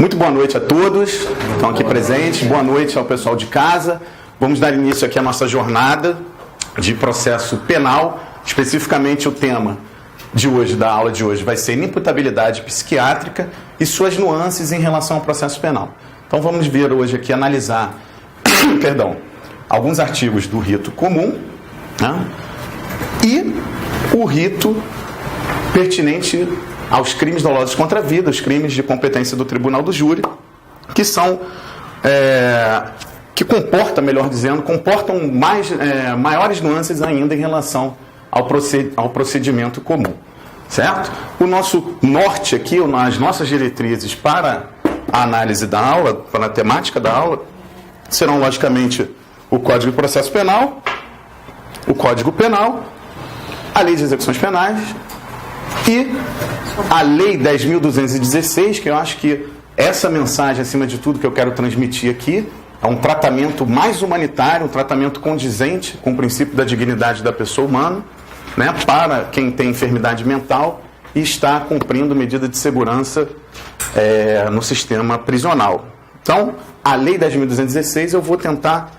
Muito boa noite a todos que estão aqui presentes, boa noite ao pessoal de casa. Vamos dar início aqui à nossa jornada de processo penal, especificamente o tema de hoje, da aula de hoje, vai ser inimputabilidade psiquiátrica e suas nuances em relação ao processo penal. Então vamos ver hoje aqui, analisar alguns artigos do rito comum, né, e o rito pertinente aos crimes dolosos contra a vida, os crimes de competência do tribunal do júri, que são, que comportam maiores nuances ainda em relação ao procedimento comum, certo? O nosso norte aqui, as nossas diretrizes para a análise da aula, para a temática da aula, serão logicamente o Código de Processo Penal, o Código Penal, a Lei de Execuções Penais e a Lei 10.216, que eu acho que essa mensagem, acima de tudo, que eu quero transmitir aqui, é um tratamento mais humanitário, um tratamento condizente com o princípio da dignidade da pessoa humana, né, para quem tem enfermidade mental e está cumprindo medida de segurança no sistema prisional. Então, a Lei 10.216, eu vou tentar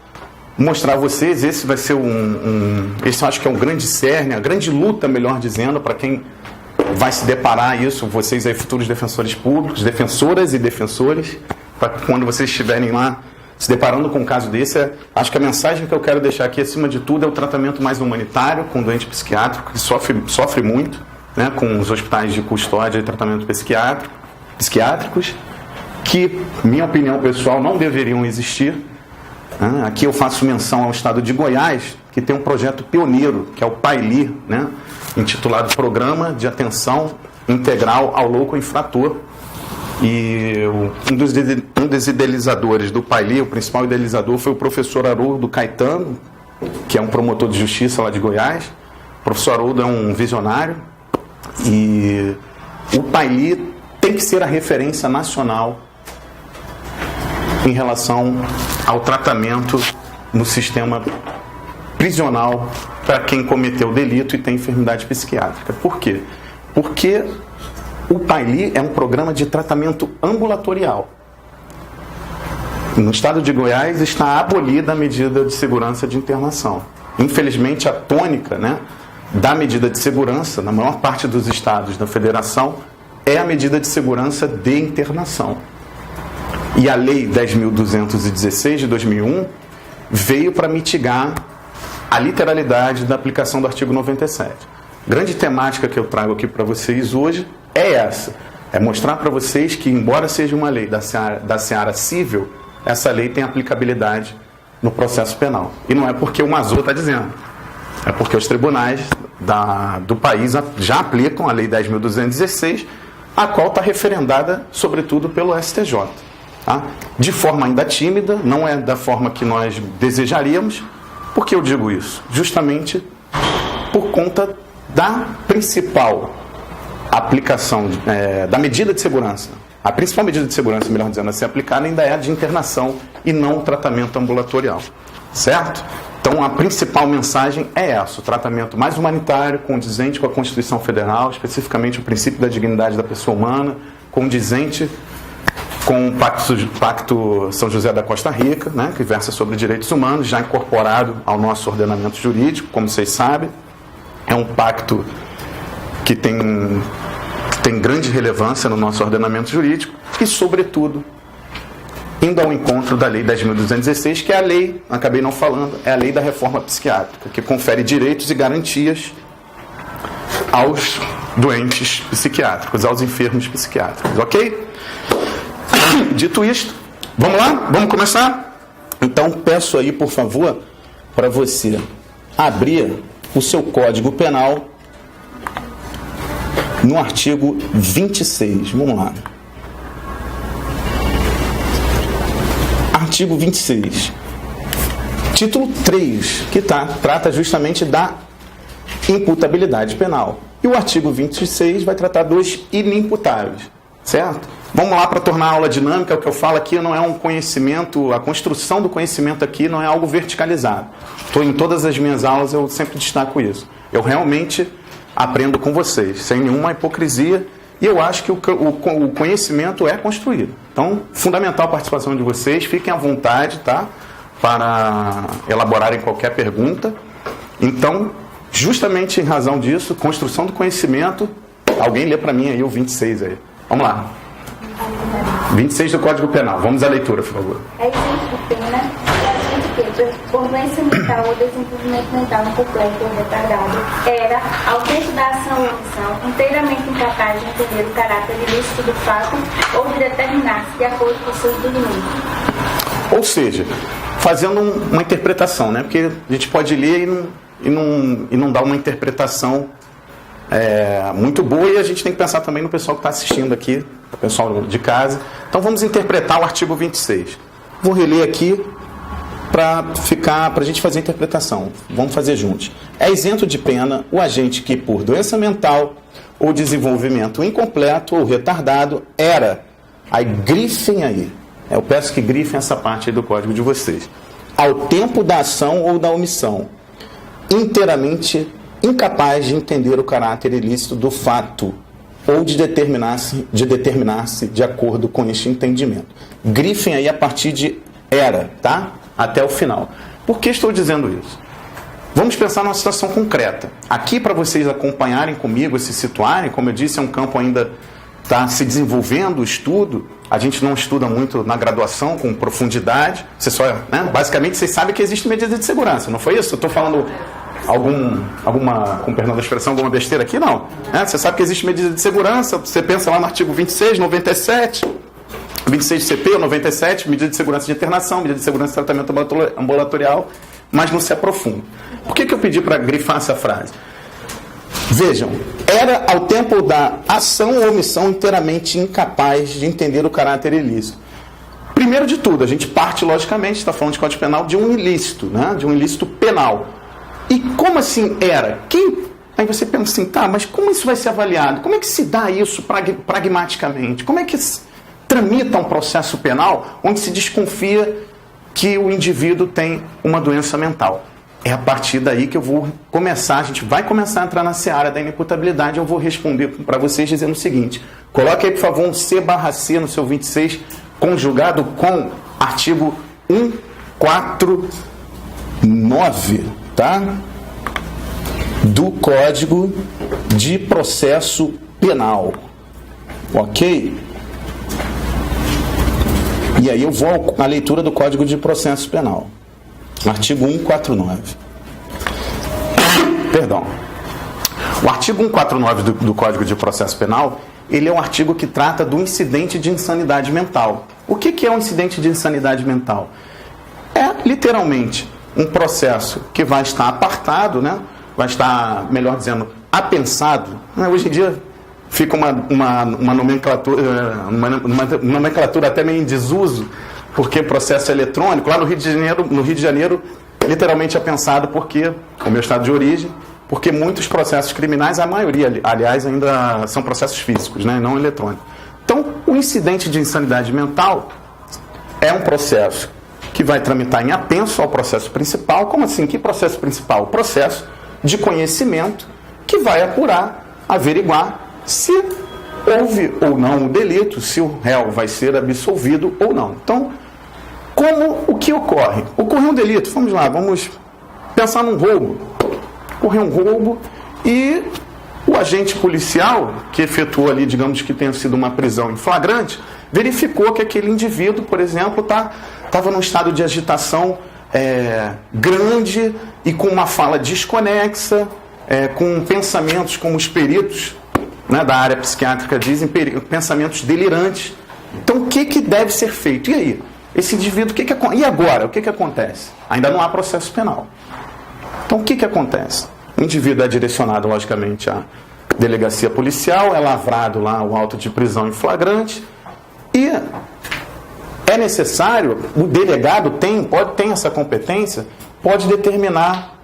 mostrar a vocês, esse vai ser esse eu acho que é um grande cerne, a grande luta, melhor dizendo, para quem vai se deparar isso, vocês aí, futuros defensores públicos, defensoras e defensores, para quando vocês estiverem lá se deparando com um caso desse, acho que a mensagem que eu quero deixar aqui, acima de tudo, é o tratamento mais humanitário com o doente psiquiátrico, que sofre muito, né, com os hospitais de custódia e tratamento psiquiátricos, que, minha opinião pessoal, não deveriam existir. Aqui eu faço menção ao estado de Goiás, que tem um projeto pioneiro, que é o PAILI, né, intitulado Programa de Atenção Integral ao Louco Infrator. E um dos idealizadores do PAILI, o principal idealizador, foi o professor Haroldo Caetano, que é um promotor de justiça lá de Goiás. O professor Haroldo é um visionário e o PAILI tem que ser a referência nacional em relação ao tratamento no sistema prisional para quem cometeu delito e tem enfermidade psiquiátrica. Por quê? Porque o PAILI é um programa de tratamento ambulatorial. No estado de Goiás está abolida a medida de segurança de internação. Infelizmente, a tônica, né, da medida de segurança, na maior parte dos estados da federação, é a medida de segurança de internação. E a Lei 10.216 de 2001 veio para mitigar a literalidade da aplicação do artigo 97. Grande temática que eu trago aqui para vocês hoje é essa. É mostrar para vocês que, embora seja uma lei da seara civil, essa lei tem aplicabilidade no processo penal. E não é porque o Mazô está dizendo. É porque os tribunais do país já aplicam a Lei 10.216, a qual está referendada, sobretudo, pelo STJ. Tá? De forma ainda tímida, não é da forma que nós desejaríamos. Por que eu digo isso? Justamente por conta da principal aplicação da medida de segurança. A principal medida de segurança, melhor dizendo, a ser aplicada ainda é a de internação e não o tratamento ambulatorial. Certo? Então a principal mensagem é essa, o tratamento mais humanitário, condizente com a Constituição Federal, especificamente o princípio da dignidade da pessoa humana, condizente com o Pacto São José da Costa Rica, né, que versa sobre direitos humanos, já incorporado ao nosso ordenamento jurídico, como vocês sabem. É um pacto que tem grande relevância no nosso ordenamento jurídico e, sobretudo, indo ao encontro da Lei 10.216, que é a lei, acabei não falando, é a lei da reforma psiquiátrica, que confere direitos e garantias aos doentes psiquiátricos, aos enfermos psiquiátricos, ok? Dito isto, vamos lá? Vamos começar? Então, peço aí, por favor, para você abrir o seu Código Penal no artigo 26. Vamos lá. Artigo 26. Título 3, que trata justamente da imputabilidade penal. E o artigo 26 vai tratar dos inimputáveis. Certo? Vamos lá para tornar a aula dinâmica. O que eu falo aqui não é um conhecimento, a construção do conhecimento aqui não é algo verticalizado. Em todas as minhas aulas eu sempre destaco isso. Eu realmente aprendo com vocês, sem nenhuma hipocrisia, e eu acho que o conhecimento é construído. Então, fundamental a participação de vocês, fiquem à vontade, tá? Para elaborarem qualquer pergunta. Então, justamente em razão disso, construção do conhecimento, alguém lê para mim aí o 26 aí. Vamos lá. 26 do Código Penal. Vamos à leitura, por favor. É isento de pena o agente que, por doença mental ou desenvolvimento mental incompleto ou retardado, era, ao tempo da ação ou omissão, inteiramente incapaz de entender o caráter ilícito do fato ou de determinar-se de acordo com seus limites. Ou seja, fazendo uma interpretação, né? Porque a gente pode ler e não dar uma interpretação muito boa, e a gente tem que pensar também no pessoal que está assistindo aqui, o pessoal de casa. Então vamos interpretar o artigo 26. Vou reler aqui para a gente fazer a interpretação. Vamos fazer juntos. É isento de pena o agente que, por doença mental ou desenvolvimento incompleto ou retardado, era, aí grifem aí, eu peço que grifem essa parte aí do código de vocês, ao tempo da ação ou da omissão, inteiramente incapaz de entender o caráter ilícito do fato ou de determinar-se de acordo com este entendimento. Grifem aí a partir de era, tá? Até o final. Por que estou dizendo isso? Vamos pensar numa situação concreta. Aqui, para vocês acompanharem comigo, se situarem, como eu disse, é um campo ainda está se desenvolvendo o estudo. A gente não estuda muito na graduação com profundidade. Você só, né? Basicamente, vocês sabem que existe medida de segurança, não foi isso? Eu estou falando com perdão da expressão, alguma besteira aqui? Não. Você sabe que existe medida de segurança, você pensa lá no artigo 26, 97, 26 do CP, 97, medida de segurança de internação, medida de segurança de tratamento ambulatorial, mas não se aprofunda. Por que eu pedi para grifar essa frase? Vejam, era ao tempo da ação ou omissão inteiramente incapaz de entender o caráter ilícito. Primeiro de tudo, a gente parte, logicamente, está falando de Código Penal, de um ilícito, né? De um ilícito penal. E como assim era? Aí você pensa assim, tá, mas como isso vai ser avaliado? Como é que se dá isso pragmaticamente? Como é que tramita um processo penal onde se desconfia que o indivíduo tem uma doença mental? É a partir daí que eu vou começar, a gente vai começar a entrar na seara da inimputabilidade. Eu vou responder para vocês dizendo o seguinte: coloque aí, por favor, um C/C no seu 26, conjugado com artigo 149, tá? Do Código de Processo Penal. Ok? E aí eu vou à leitura do Código de Processo Penal. Artigo 149. Perdão. O artigo 149 do Código de Processo Penal, ele é um artigo que trata do incidente de insanidade mental. O que é um incidente de insanidade mental? É, literalmente, um processo que vai estar apartado, né? Vai estar, melhor dizendo, apensado. Hoje em dia fica uma nomenclatura até meio em desuso, porque processo eletrônico, lá no Rio de Janeiro, literalmente apensado porque, o meu estado de origem, porque muitos processos criminais, a maioria, aliás, ainda são processos físicos, né? Não eletrônicos. Então, o incidente de insanidade mental é um processo que vai tramitar em apenso ao processo principal. Como assim? Que processo principal? O processo de conhecimento que vai apurar, averiguar se houve ou não o delito, se o réu vai ser absolvido ou não. Então, o que ocorre? Ocorreu um delito, vamos lá, vamos pensar num roubo. Ocorreu um roubo e o agente policial, que efetuou ali, digamos que tenha sido uma prisão em flagrante, verificou que aquele indivíduo, por exemplo, estava num estado de agitação grande e com uma fala desconexa, com pensamentos, como os peritos, né, da área psiquiátrica dizem, pensamentos delirantes. Então, o que deve ser feito? E aí? Esse indivíduo, e agora? O que acontece? Ainda não há processo penal. Então, o que acontece? O indivíduo é direcionado, logicamente, à delegacia policial, é lavrado lá o auto de prisão em flagrante, e é necessário, o delegado tem essa competência, pode determinar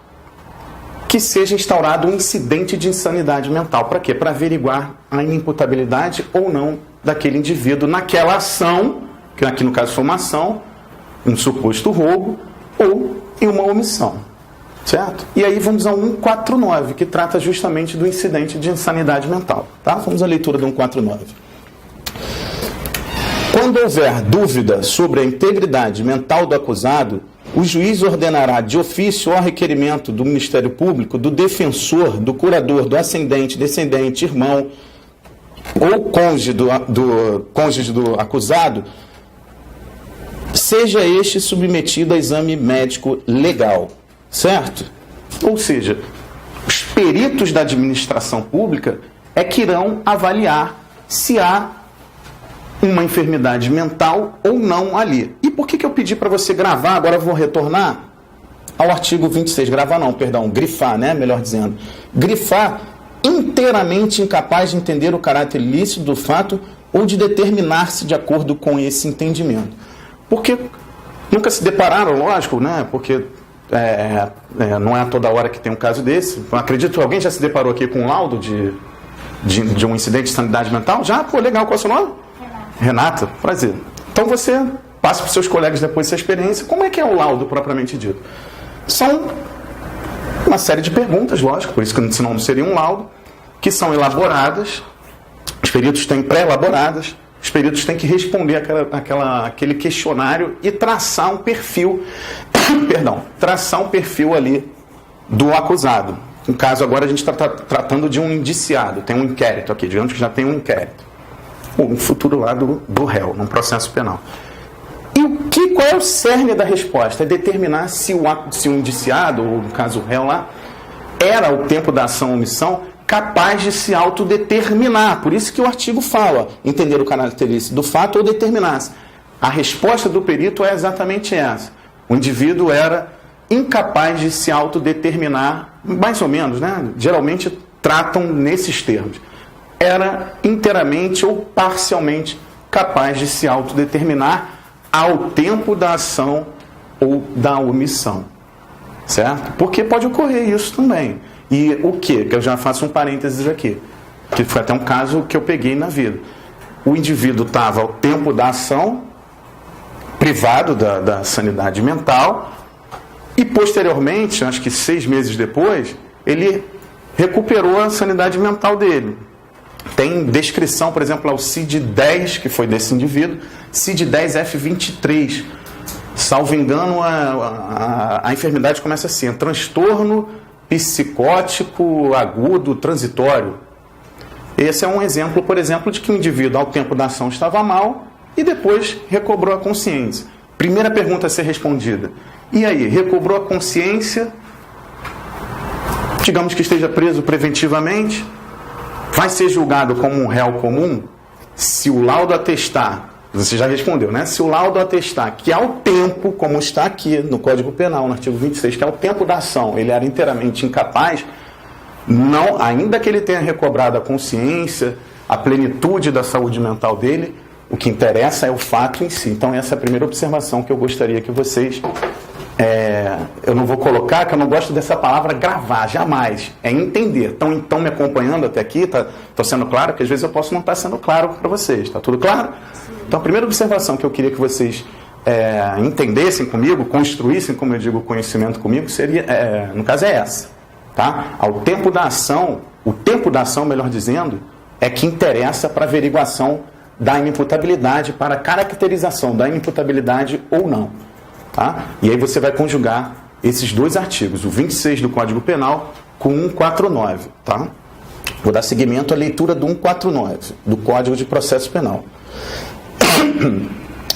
que seja instaurado um incidente de insanidade mental. Para quê? Para averiguar a inimputabilidade ou não daquele indivíduo naquela ação, que aqui no caso foi uma ação, um suposto roubo, ou em uma omissão. Certo? E aí vamos ao 149, que trata justamente do incidente de insanidade mental. Tá? Vamos à leitura do 149. Quando houver dúvida sobre a integridade mental do acusado, o juiz ordenará de ofício ou a requerimento do Ministério Público, do defensor, do curador, do ascendente, descendente, irmão ou cônjuge do acusado, seja este submetido a exame médico legal, certo? Ou seja, os peritos da administração pública é que irão avaliar se há uma enfermidade mental ou não ali. E por que eu pedi para você gravar? Agora eu vou retornar ao artigo 26. Gravar não, perdão, grifar, né? Melhor dizendo. Grifar inteiramente incapaz de entender o caráter ilícito do fato ou de determinar-se de acordo com esse entendimento. Porque nunca se depararam, lógico, né? Porque não é toda hora que tem um caso desse. Eu acredito que alguém já se deparou aqui com um laudo de um incidente de sanidade mental? Já? Pô, legal. Qual é o seu nome? Renata, prazer. Então você passa para os seus colegas depois essa experiência. Como é que é o laudo propriamente dito? São uma série de perguntas, lógico, por isso que senão não seria um laudo, que são elaboradas, os peritos têm pré-elaboradas, os peritos têm que responder aquele questionário e traçar um perfil, traçar um perfil ali do acusado. No caso, agora a gente está tratando de um indiciado, tem um inquérito aqui, digamos que já tem um inquérito. Um futuro lá do réu, num processo penal. E qual é o cerne da resposta? É determinar se o indiciado, ou no caso o réu lá, era, ao tempo da ação ou omissão, capaz de se autodeterminar. Por isso que o artigo fala, entender o caráter ilícito do fato ou determinar-se. A resposta do perito é exatamente essa. O indivíduo era incapaz de se autodeterminar, mais ou menos, né? Geralmente tratam nesses termos. Era inteiramente ou parcialmente capaz de se autodeterminar ao tempo da ação ou da omissão. Certo? Porque pode ocorrer isso também. E o quê? Que eu já faço um parênteses aqui, que foi até um caso que eu peguei na vida. O indivíduo estava ao tempo da ação, privado da sanidade mental, e posteriormente, acho que 6 meses depois, ele recuperou a sanidade mental dele. Tem descrição, por exemplo, ao CID-10, que foi desse indivíduo, CID-10-F23. Salvo engano, a enfermidade começa assim, transtorno psicótico agudo transitório. Esse é um exemplo, por exemplo, de que o indivíduo, ao tempo da ação, estava mal e depois recobrou a consciência. Primeira pergunta a ser respondida. E aí, recobrou a consciência, digamos que esteja preso preventivamente, vai ser julgado como um réu comum se o laudo atestar, você já respondeu, né? Se o laudo atestar que ao tempo, como está aqui no Código Penal, no artigo 26, que ao tempo da ação ele era inteiramente incapaz, não, ainda que ele tenha recobrado a consciência, a plenitude da saúde mental dele, o que interessa é o fato em si. Então essa é a primeira observação que eu gostaria que vocês... eu não vou colocar, que eu não gosto dessa palavra gravar, jamais. É entender. Estão me acompanhando até aqui? Estou sendo claro? Porque às vezes eu posso não estar sendo claro para vocês. Está tudo claro? Então a primeira observação que eu queria que vocês entendessem comigo, construíssem, como eu digo, conhecimento comigo, seria, no caso é essa. Tá? Ao tempo da ação, o tempo da ação, melhor dizendo, é que interessa para a averiguação da inimputabilidade, para a caracterização da inimputabilidade ou não. Tá? E aí você vai conjugar esses dois artigos, o 26 do Código Penal com o 149. Tá? Vou dar seguimento à leitura do 149, do Código de Processo Penal.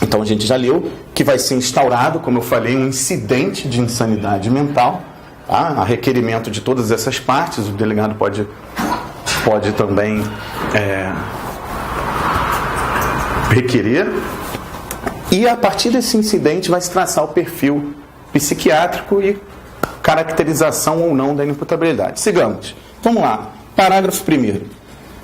Então a gente já leu que vai ser instaurado, como eu falei, um incidente de insanidade mental, tá? A requerimento de todas essas partes, o delegado pode também requerer. E a partir desse incidente vai se traçar o perfil psiquiátrico e caracterização ou não da inimputabilidade. Sigamos. Vamos lá. Parágrafo 1º.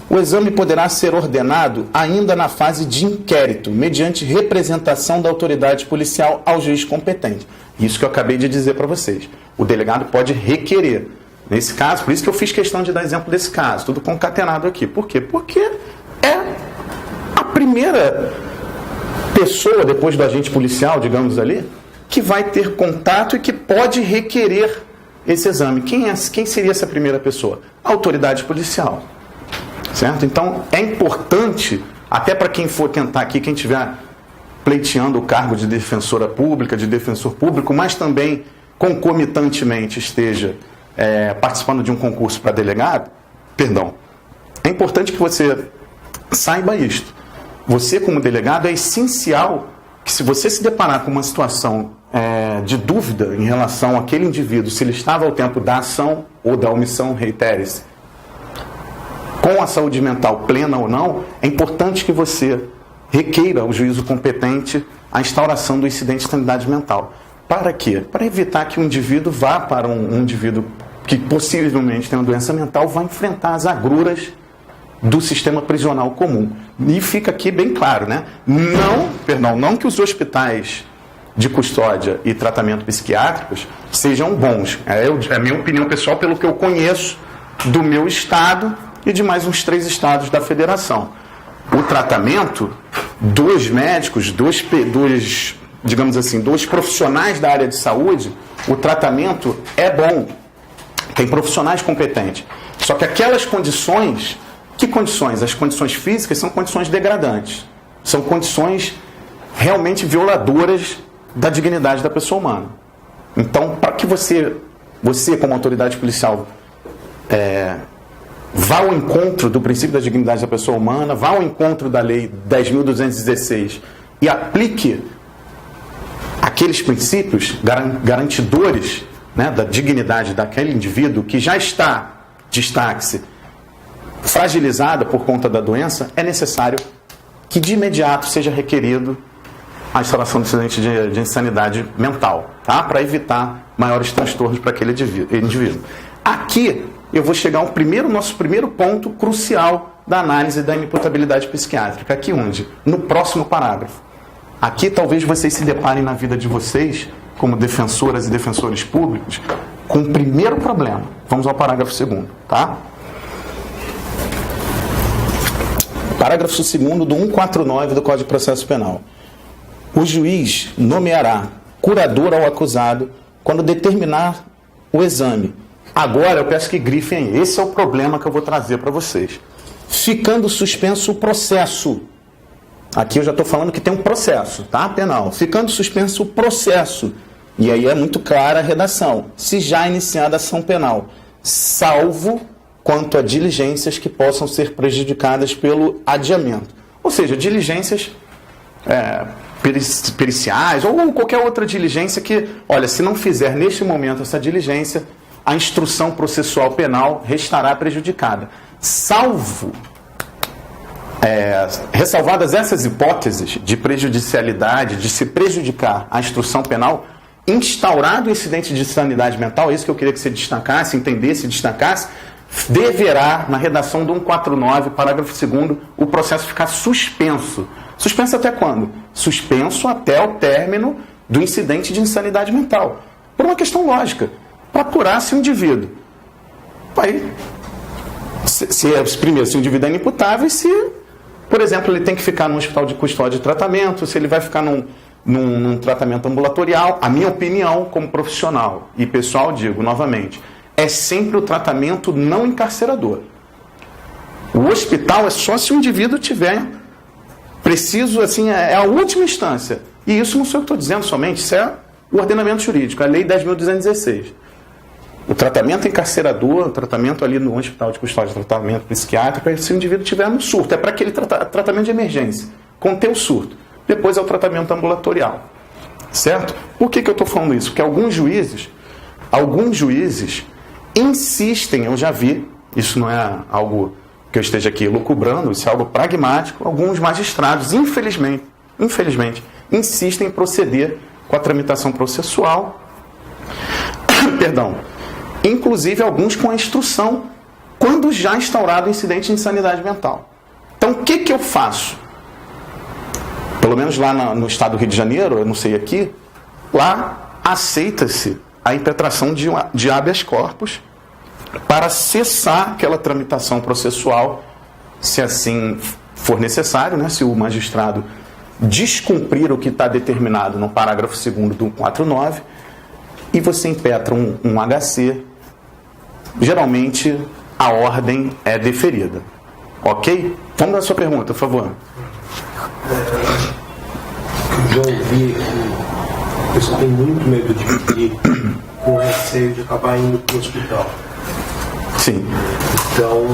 O exame poderá ser ordenado ainda na fase de inquérito, mediante representação da autoridade policial ao juiz competente. Isso que eu acabei de dizer para vocês. O delegado pode requerer. Nesse caso, por isso que eu fiz questão de dar exemplo desse caso, tudo concatenado aqui. Por quê? Porque é a primeira pessoa, depois do agente policial, digamos ali, que vai ter contato e que pode requerer esse exame. Quem seria essa primeira pessoa? A autoridade policial. Certo? Então, é importante, até para quem for tentar aqui, quem estiver pleiteando o cargo de defensora pública, de defensor público, mas também concomitantemente esteja participando de um concurso para delegado, é importante que você saiba isto. Você, como delegado, é essencial que, se você se deparar com uma situação de dúvida em relação àquele indivíduo, se ele estava ao tempo da ação ou da omissão, reitere-se, com a saúde mental plena ou não, é importante que você requeira ao juízo competente a instauração do incidente de sanidade mental. Para quê? Para evitar que o indivíduo vá para um indivíduo que possivelmente tem uma doença mental, vá enfrentar as agruras do sistema prisional comum. E fica aqui bem claro, né? Não que os hospitais de custódia e tratamento psiquiátricos sejam bons. É a minha opinião pessoal pelo que eu conheço do meu estado e de mais uns 3 estados da federação. O tratamento dos médicos, digamos assim, dos profissionais da área de saúde, o tratamento é bom. Tem profissionais competentes. Só que aquelas condições, que condições? As condições físicas são condições degradantes. São condições realmente violadoras da dignidade da pessoa humana. Então, para que você como autoridade policial, vá ao encontro do princípio da dignidade da pessoa humana, vá ao encontro da Lei 10.216 e aplique aqueles princípios garantidores, né, da dignidade daquele indivíduo que já está, destaque-se, fragilizada por conta da doença, é necessário que de imediato seja requerido a instauração do incidente de insanidade mental, tá? Para evitar maiores transtornos para aquele indivíduo. Aqui eu vou chegar ao nosso primeiro ponto crucial da análise da inimputabilidade psiquiátrica. Aqui onde? No próximo parágrafo. Aqui talvez vocês se deparem na vida de vocês, como defensoras e defensores públicos, com o primeiro problema. Vamos ao parágrafo 2º, tá? Parágrafo 2º do 149 do Código de Processo Penal. O juiz nomeará curador ao acusado quando determinar o exame. Agora eu peço que grifem aí. Esse é o problema que eu vou trazer para vocês. Ficando suspenso o processo. Aqui eu já estou falando que tem um processo, tá? Penal. Ficando suspenso o processo. E aí é muito clara a redação. Se já iniciada a ação penal, salvo quanto a diligências que possam ser prejudicadas pelo adiamento. Ou seja, diligências periciais ou qualquer outra diligência que, olha, se não fizer neste momento essa diligência, a instrução processual penal restará prejudicada. Ressalvadas essas hipóteses de prejudicialidade, de se prejudicar a instrução penal, instaurado o incidente de insanidade mental, é isso que eu queria que você destacasse, entendesse e destacasse, deverá, na redação do 149, parágrafo 2º, o processo ficar suspenso. Suspenso até quando? Suspenso até o término do incidente de insanidade mental. Por uma questão lógica, para apurar se o indivíduo primeiro, se o indivíduo é inimputável e se, por exemplo, ele tem que ficar num hospital de custódia e tratamento, se ele vai ficar num tratamento ambulatorial. A minha opinião como profissional e pessoal, digo novamente, é sempre o tratamento não encarcerador. O hospital é só se o indivíduo tiver preciso, assim, é a última instância. E isso não sou eu que estou dizendo somente, isso é o ordenamento jurídico, a Lei 10.216. O tratamento encarcerador, o tratamento ali no hospital de custódia, tratamento psiquiátrico, é se o indivíduo tiver um surto, é para aquele tratamento de emergência, conter o surto. Depois é o tratamento ambulatorial. Certo? Por que eu estou falando isso? Porque alguns juízes insistem, eu já vi, isso não é algo que eu esteja aqui lucubrando, isso é algo pragmático, alguns magistrados, infelizmente, insistem em proceder com a tramitação processual, inclusive alguns com a instrução, quando já instaurado o incidente de insanidade mental. Então, o que eu faço? Pelo menos lá no estado do Rio de Janeiro, eu não sei aqui, lá aceita-se a impetração de habeas corpus para cessar aquela tramitação processual, se assim for necessário, né? Se o magistrado descumprir o que está determinado no parágrafo 2º do 149, e você impetra um HC, geralmente a ordem é deferida. Ok? Vamos à sua pergunta, por favor. Já ouvi que a pessoa tem muito medo de ir com receio de acabar indo para o hospital. Sim. Então,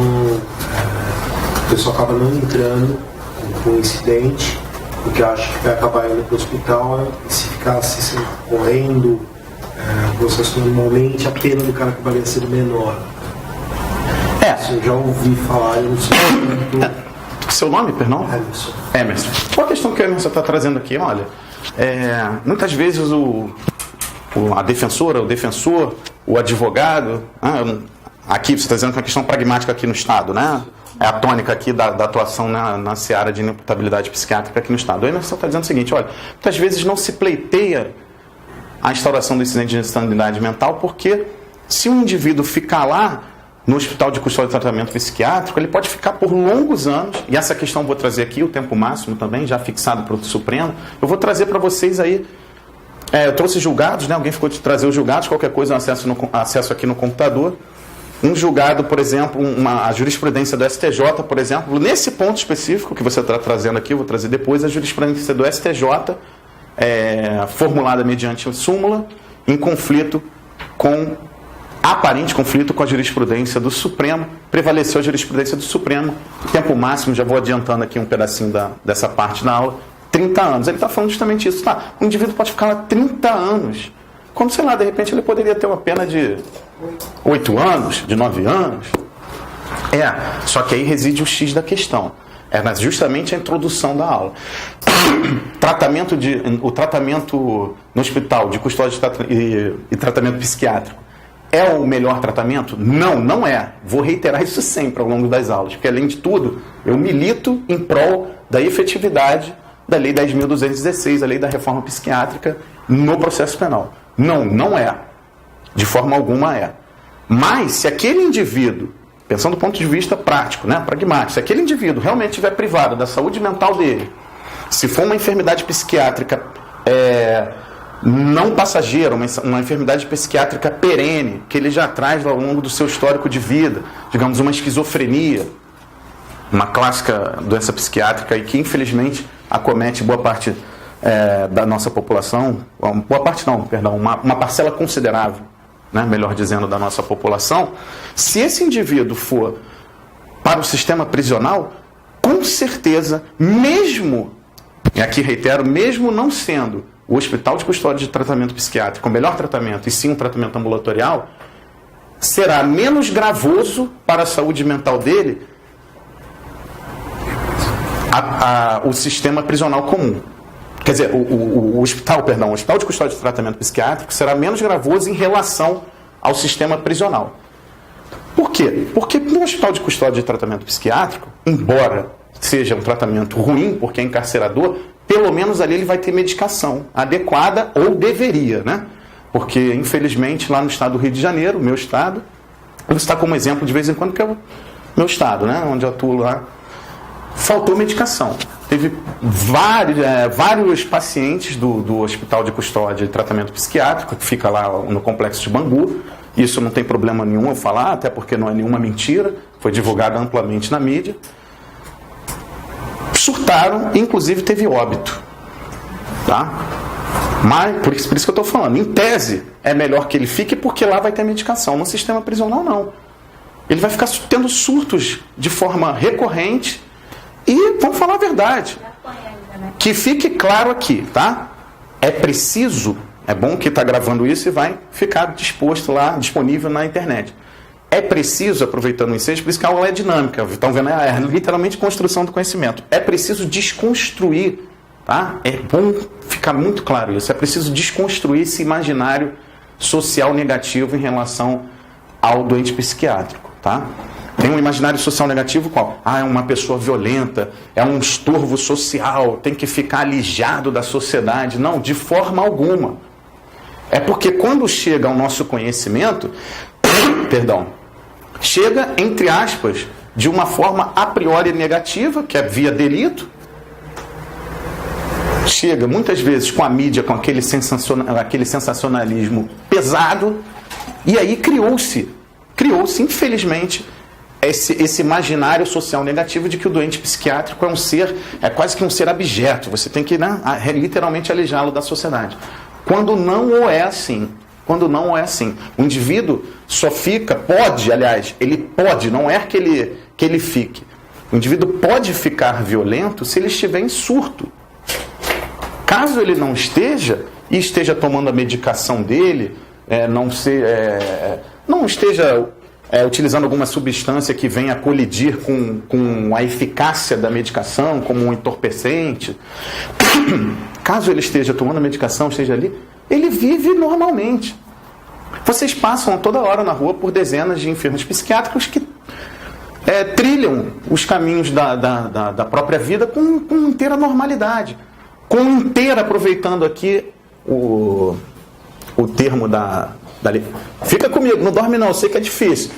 a pessoa acaba não entrando com um incidente, porque acha que vai acabar indo para o hospital, e se ficasse assim, correndo o processo normalmente, a pena do cara acabaria sendo menor. Isso eu já ouvi falar, eu não sei muito. Seu nome, perdão? Emerson. Qual a questão que o Emerson está trazendo aqui? Olha, muitas vezes a defensora, o defensor, o advogado, aqui você está dizendo que é uma questão pragmática aqui no Estado, né? É a tônica aqui da atuação na seara de inimputabilidade psiquiátrica aqui no Estado. O Emerson está dizendo o seguinte, olha, muitas vezes não se pleiteia a instauração do incidente de insanidade mental, porque se um indivíduo ficar lá no hospital de custódia de tratamento psiquiátrico, ele pode ficar por longos anos, e essa questão eu vou trazer aqui, o tempo máximo também, já fixado para o Supremo, eu vou trazer para vocês aí, eu trouxe julgados, né? Alguém ficou de trazer os julgados, qualquer coisa, acesso aqui no computador. Um julgado, por exemplo, a jurisprudência do STJ, por exemplo, nesse ponto específico que você está trazendo aqui, eu vou trazer depois, a jurisprudência do STJ, formulada mediante súmula, em conflito aparente conflito com a jurisprudência do Supremo, prevaleceu a jurisprudência do Supremo, tempo máximo, já vou adiantando aqui um pedacinho dessa parte da aula, 30 anos. Ele está falando justamente isso, tá? O indivíduo pode ficar lá 30 anos, quando, sei lá, de repente ele poderia ter uma pena de 8 anos, de 9 anos. Só que aí reside o X da questão. Era justamente a introdução da aula. O tratamento no hospital de custódia e tratamento psiquiátrico é o melhor tratamento? Não, não é. Vou reiterar isso sempre ao longo das aulas, porque além de tudo, eu milito em prol da efetividade da Lei 10.216, a Lei da Reforma Psiquiátrica, no processo penal. Não, não é. De forma alguma é. Mas, se aquele indivíduo, pensando do ponto de vista prático, né, pragmático, se aquele indivíduo realmente estiver privado da saúde mental dele, se for uma enfermidade psiquiátrica não passageira, uma enfermidade psiquiátrica perene, que ele já traz ao longo do seu histórico de vida, digamos, uma esquizofrenia, uma clássica doença psiquiátrica e que infelizmente acomete boa parte da nossa população, uma parcela considerável, né, melhor dizendo, da nossa população. Se esse indivíduo for para o sistema prisional, com certeza, mesmo, e aqui reitero, mesmo não sendo o hospital de custódia de tratamento psiquiátrico o melhor tratamento, e sim um tratamento ambulatorial, será menos gravoso para a saúde mental dele o sistema prisional comum. Quer dizer, o hospital de custódia de tratamento psiquiátrico será menos gravoso em relação ao sistema prisional. Por quê? Porque no hospital de custódia de tratamento psiquiátrico, embora seja um tratamento ruim, porque é encarcerador, pelo menos ali ele vai ter medicação adequada, ou deveria, né? Porque, infelizmente, lá no estado do Rio de Janeiro, meu estado, eu vou citar como exemplo de vez em quando, que é o meu estado, né? Onde eu atuo lá, faltou medicação. Teve vários pacientes do Hospital de Custódia e Tratamento Psiquiátrico, que fica lá no Complexo de Bangu. Isso não tem problema nenhum eu falar, até porque não é nenhuma mentira, foi divulgado amplamente na mídia. Surtaram, inclusive teve óbito. Tá? Mas, por isso que eu estou falando, em tese, é melhor que ele fique porque lá vai ter medicação. No sistema prisional, não. Ele vai ficar tendo surtos de forma recorrente. E, vamos falar a verdade, que fique claro aqui, tá? É preciso, é bom que está gravando isso e vai ficar disponível na internet. É preciso, aproveitando o ensejo, por isso que a aula é dinâmica, estão vendo, é literalmente construção do conhecimento. É preciso desconstruir, tá? É bom ficar muito claro isso, é preciso desconstruir esse imaginário social negativo em relação ao doente psiquiátrico, tá? Tem um imaginário social negativo qual? É uma pessoa violenta, é um estorvo social, tem que ficar alijado da sociedade. Não, de forma alguma. É porque quando chega ao nosso conhecimento, chega, entre aspas, de uma forma a priori negativa, que é via delito, chega muitas vezes com a mídia, com aquele sensacionalismo pesado, e aí criou-se, infelizmente, esse imaginário social negativo de que o doente psiquiátrico é um ser, é quase que um ser abjeto, você tem que, né, literalmente alijá-lo da sociedade. Quando não é assim. Quando não é assim. O indivíduo só fica, ele pode, não é que ele fique. O indivíduo pode ficar violento se ele estiver em surto. Caso ele não esteja, e esteja tomando a medicação dele, não esteja utilizando alguma substância que venha colidir com a eficácia da medicação, como um entorpecente, caso ele esteja tomando a medicação, esteja ali, ele vive normalmente. Vocês passam toda hora na rua por dezenas de enfermos psiquiátricos que trilham os caminhos da própria vida com inteira normalidade, aproveitando aqui o termo da lei. Fica comigo, não dorme não, eu sei que é difícil,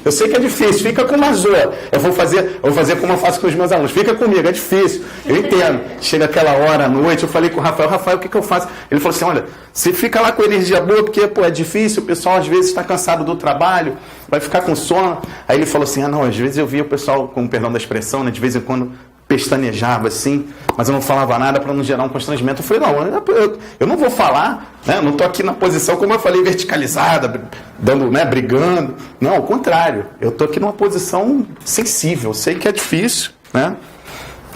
fica com uma zoa. Eu vou fazer como eu faço com os meus alunos, fica comigo, é difícil, eu entendo. Chega aquela hora à noite, eu falei com o Rafael, o que eu faço? Ele falou assim, olha, você fica lá com energia boa, porque é difícil, o pessoal às vezes está cansado do trabalho, vai ficar com sono. Aí ele falou assim, às vezes eu via o pessoal, com perdão da expressão, né, de vez em quando pestanejava assim, mas eu não falava nada para não gerar um constrangimento. Eu falei, não, eu não vou falar, né? Não estou aqui na posição, como eu falei, verticalizada, brigando. Não, ao contrário, eu estou aqui numa posição sensível, sei que é difícil, né?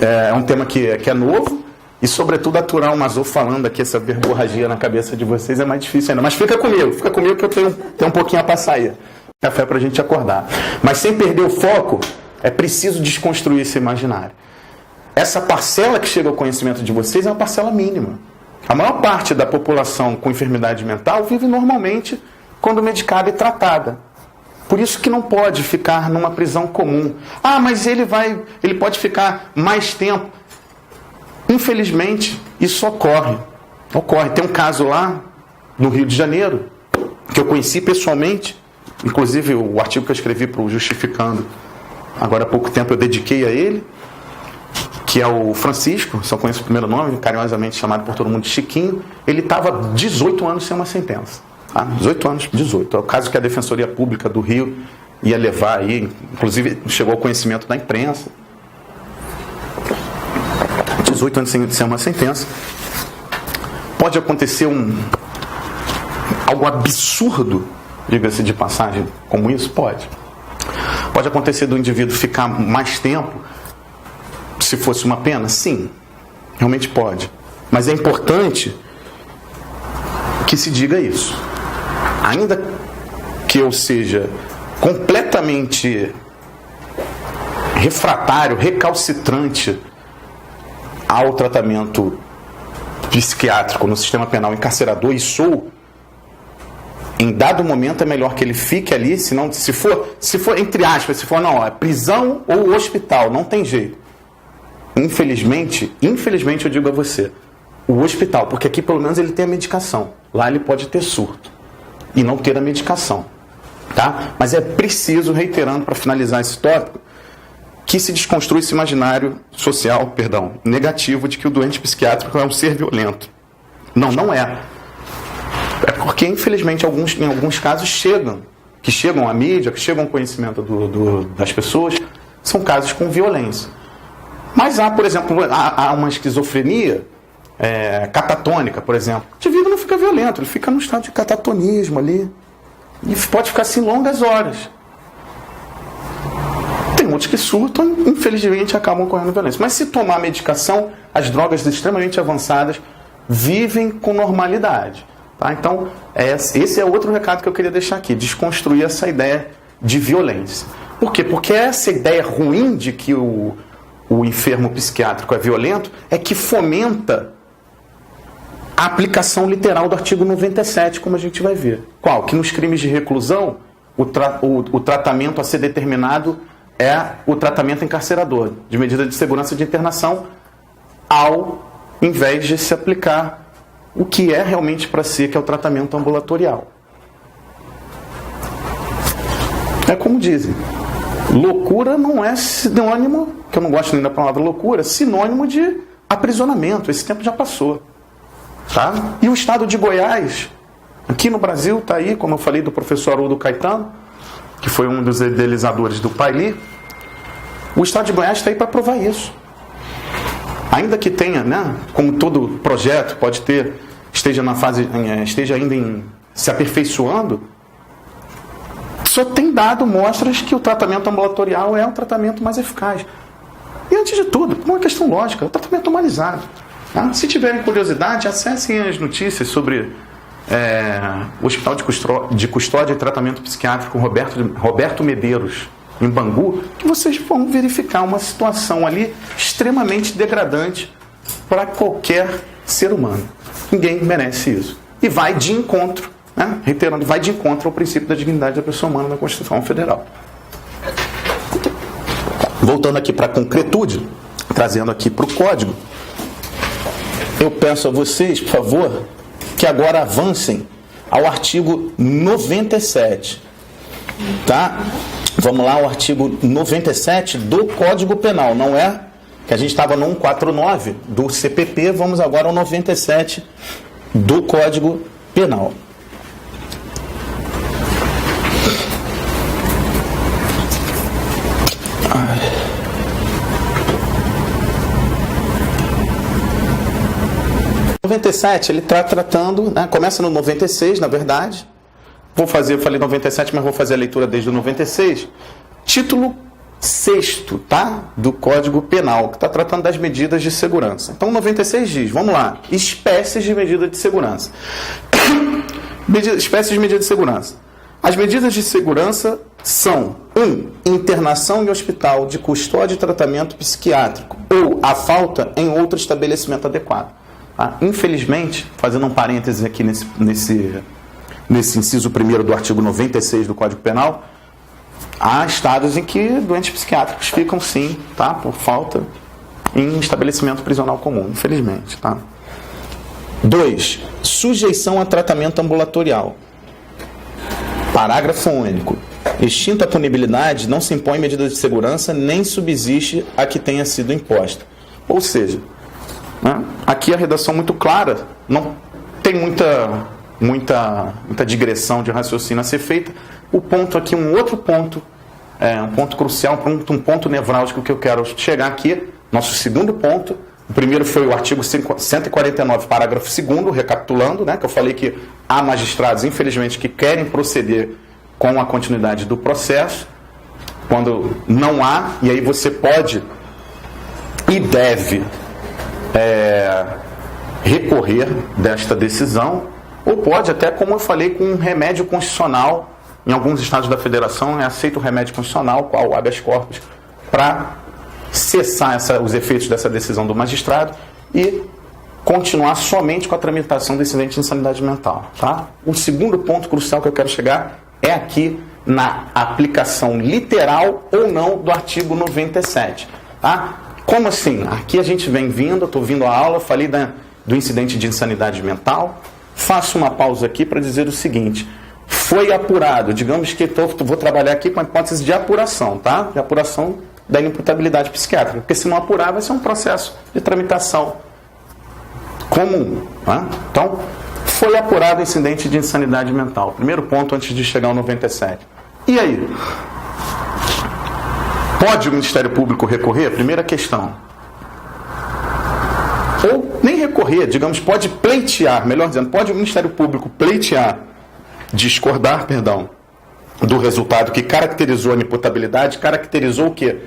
É um tema que é novo, e sobretudo aturar o Mazô falando aqui essa verborragia na cabeça de vocês é mais difícil ainda. Mas fica comigo que eu tenho um pouquinho a passar aí. Café para a gente acordar. Mas sem perder o foco, é preciso desconstruir esse imaginário. Essa parcela que chega ao conhecimento de vocês é uma parcela mínima. A maior parte da população com enfermidade mental vive normalmente quando medicada e tratada. Por isso que não pode ficar numa prisão comum. Mas ele pode ficar mais tempo. Infelizmente, isso ocorre. Tem um caso lá no Rio de Janeiro, que eu conheci pessoalmente, inclusive o artigo que eu escrevi para o Justificando, agora há pouco tempo eu dediquei a ele, que é o Francisco, só conheço o primeiro nome, carinhosamente chamado por todo mundo de Chiquinho. Ele estava 18 anos sem uma sentença. 18. É o caso que a Defensoria Pública do Rio ia levar aí, inclusive chegou ao conhecimento da imprensa. 18 anos sem uma sentença. Pode acontecer algo absurdo, diga-se de passagem, como isso? Pode. Pode acontecer do indivíduo ficar mais tempo, se fosse uma pena? Sim, realmente pode. Mas é importante que se diga isso. Ainda que eu seja completamente refratário, recalcitrante ao tratamento psiquiátrico no sistema penal encarcerador, e em dado momento é melhor que ele fique ali, senão, se for entre aspas, se for não, é prisão ou hospital, não tem jeito. Infelizmente eu digo a você, o hospital, porque aqui pelo menos ele tem a medicação, lá ele pode ter surto e não ter a medicação, tá? Mas é preciso, reiterando para finalizar esse tópico, que se desconstrua esse imaginário social, negativo de que o doente psiquiátrico é um ser violento. Não é. É porque, infelizmente, em alguns casos chegam à mídia, que chegam ao conhecimento das pessoas, são casos com violência. Mas por exemplo, há uma esquizofrenia catatônica, por exemplo. O indivíduo não fica violento, ele fica no estado de catatonismo ali. E pode ficar assim longas horas. Tem outros que surtam, infelizmente, acabam ocorrendo violência. Mas se tomar medicação, as drogas extremamente avançadas vivem com normalidade. Tá? Então, esse é outro recado que eu queria deixar aqui, desconstruir essa ideia de violência. Por quê? Porque essa ideia ruim de que o enfermo psiquiátrico é violento é que fomenta a aplicação literal do artigo 97, como a gente vai ver. Qual? Que nos crimes de reclusão, o tratamento a ser determinado é o tratamento encarcerador, de medida de segurança de internação, ao invés de se aplicar o que é realmente para ser, que é o tratamento ambulatorial. É como dizem, loucura não é sinônimo, que eu não gosto nem da palavra loucura, sinônimo de aprisionamento. Esse tempo já passou. Tá? E o estado de Goiás, aqui no Brasil, está aí, como eu falei do professor Haroldo Caetano, que foi um dos idealizadores do Paili, O Estado de Goiás está aí para provar isso. Ainda que tenha, né, como todo projeto pode ter, esteja ainda se aperfeiçoando, só tem dado mostras que o tratamento ambulatorial é o tratamento mais eficaz. E antes de tudo, por uma questão lógica, é o tratamento humanizado. Tá? Se tiverem curiosidade, acessem as notícias sobre o Hospital de Custódia e Tratamento Psiquiátrico Roberto Medeiros, em Bangu, que vocês vão verificar uma situação ali extremamente degradante para qualquer ser humano. Ninguém merece isso. E vai de encontro, né? Reiterando, vai de encontro ao princípio da dignidade da pessoa humana na Constituição Federal. Voltando aqui para a concretude, trazendo aqui para o Código, eu peço a vocês, por favor, que agora avancem ao artigo 97. Tá? Vamos lá, o artigo 97 do Código Penal. Não é que a gente estava no 149 do CPP, vamos agora ao 97 do Código Penal. O 97, ele está tratando, né, começa no 96, na verdade. Eu falei 97, mas vou fazer a leitura desde o 96. Título 6º, tá? Do Código Penal, que está tratando das medidas de segurança. Então, 96 diz, vamos lá, espécies de medida de segurança. Espécies de medida de segurança. As medidas de segurança são 1. Internação em hospital de custódia e tratamento psiquiátrico ou a falta em outro estabelecimento adequado. Tá? Infelizmente, fazendo um parêntese aqui nesse inciso 1º do artigo 96 do Código Penal, há estados em que doentes psiquiátricos ficam, sim, tá, por falta em estabelecimento prisional comum, infelizmente. Tá? 2. Sujeição a tratamento ambulatorial. Parágrafo único. Extinta a punibilidade, não se impõe medida de segurança, nem subsiste a que tenha sido imposta. Ou seja, né, aqui a redação muito clara, não tem muita digressão de raciocínio a ser feita. O ponto aqui, um outro ponto, um ponto crucial, um ponto nevrálgico que eu quero chegar aqui, nosso segundo ponto. O primeiro foi o artigo 149, parágrafo 2º, recapitulando, né, que eu falei que há magistrados, infelizmente, que querem proceder com a continuidade do processo, quando não há, e aí você pode e deve recorrer desta decisão, ou pode até, como eu falei, com um remédio constitucional. Em alguns estados da federação é aceito o remédio constitucional, qual o habeas corpus, para cessar os efeitos dessa decisão do magistrado e continuar somente com a tramitação do incidente de insanidade mental. Tá? O segundo ponto crucial que eu quero chegar é aqui na aplicação literal ou não do artigo 97. Tá? Como assim? Aqui a gente vem vindo, eu estou vindo à aula, falei do incidente de insanidade mental. Faço uma pausa aqui para dizer o seguinte: foi apurado, digamos que vou trabalhar aqui com a hipótese de apuração, tá? De apuração da inimputabilidade psiquiátrica, porque se não apurar vai ser um processo de tramitação comum. Tá? Então, foi apurado o incidente de insanidade mental. Primeiro ponto antes de chegar ao 97. E aí? Pode o Ministério Público recorrer? Primeira questão. Ou nem recorrer, digamos, pode pleitear, melhor dizendo, pode o Ministério Público pleitear, discordar, do resultado que caracterizou a inimputabilidade, caracterizou o quê?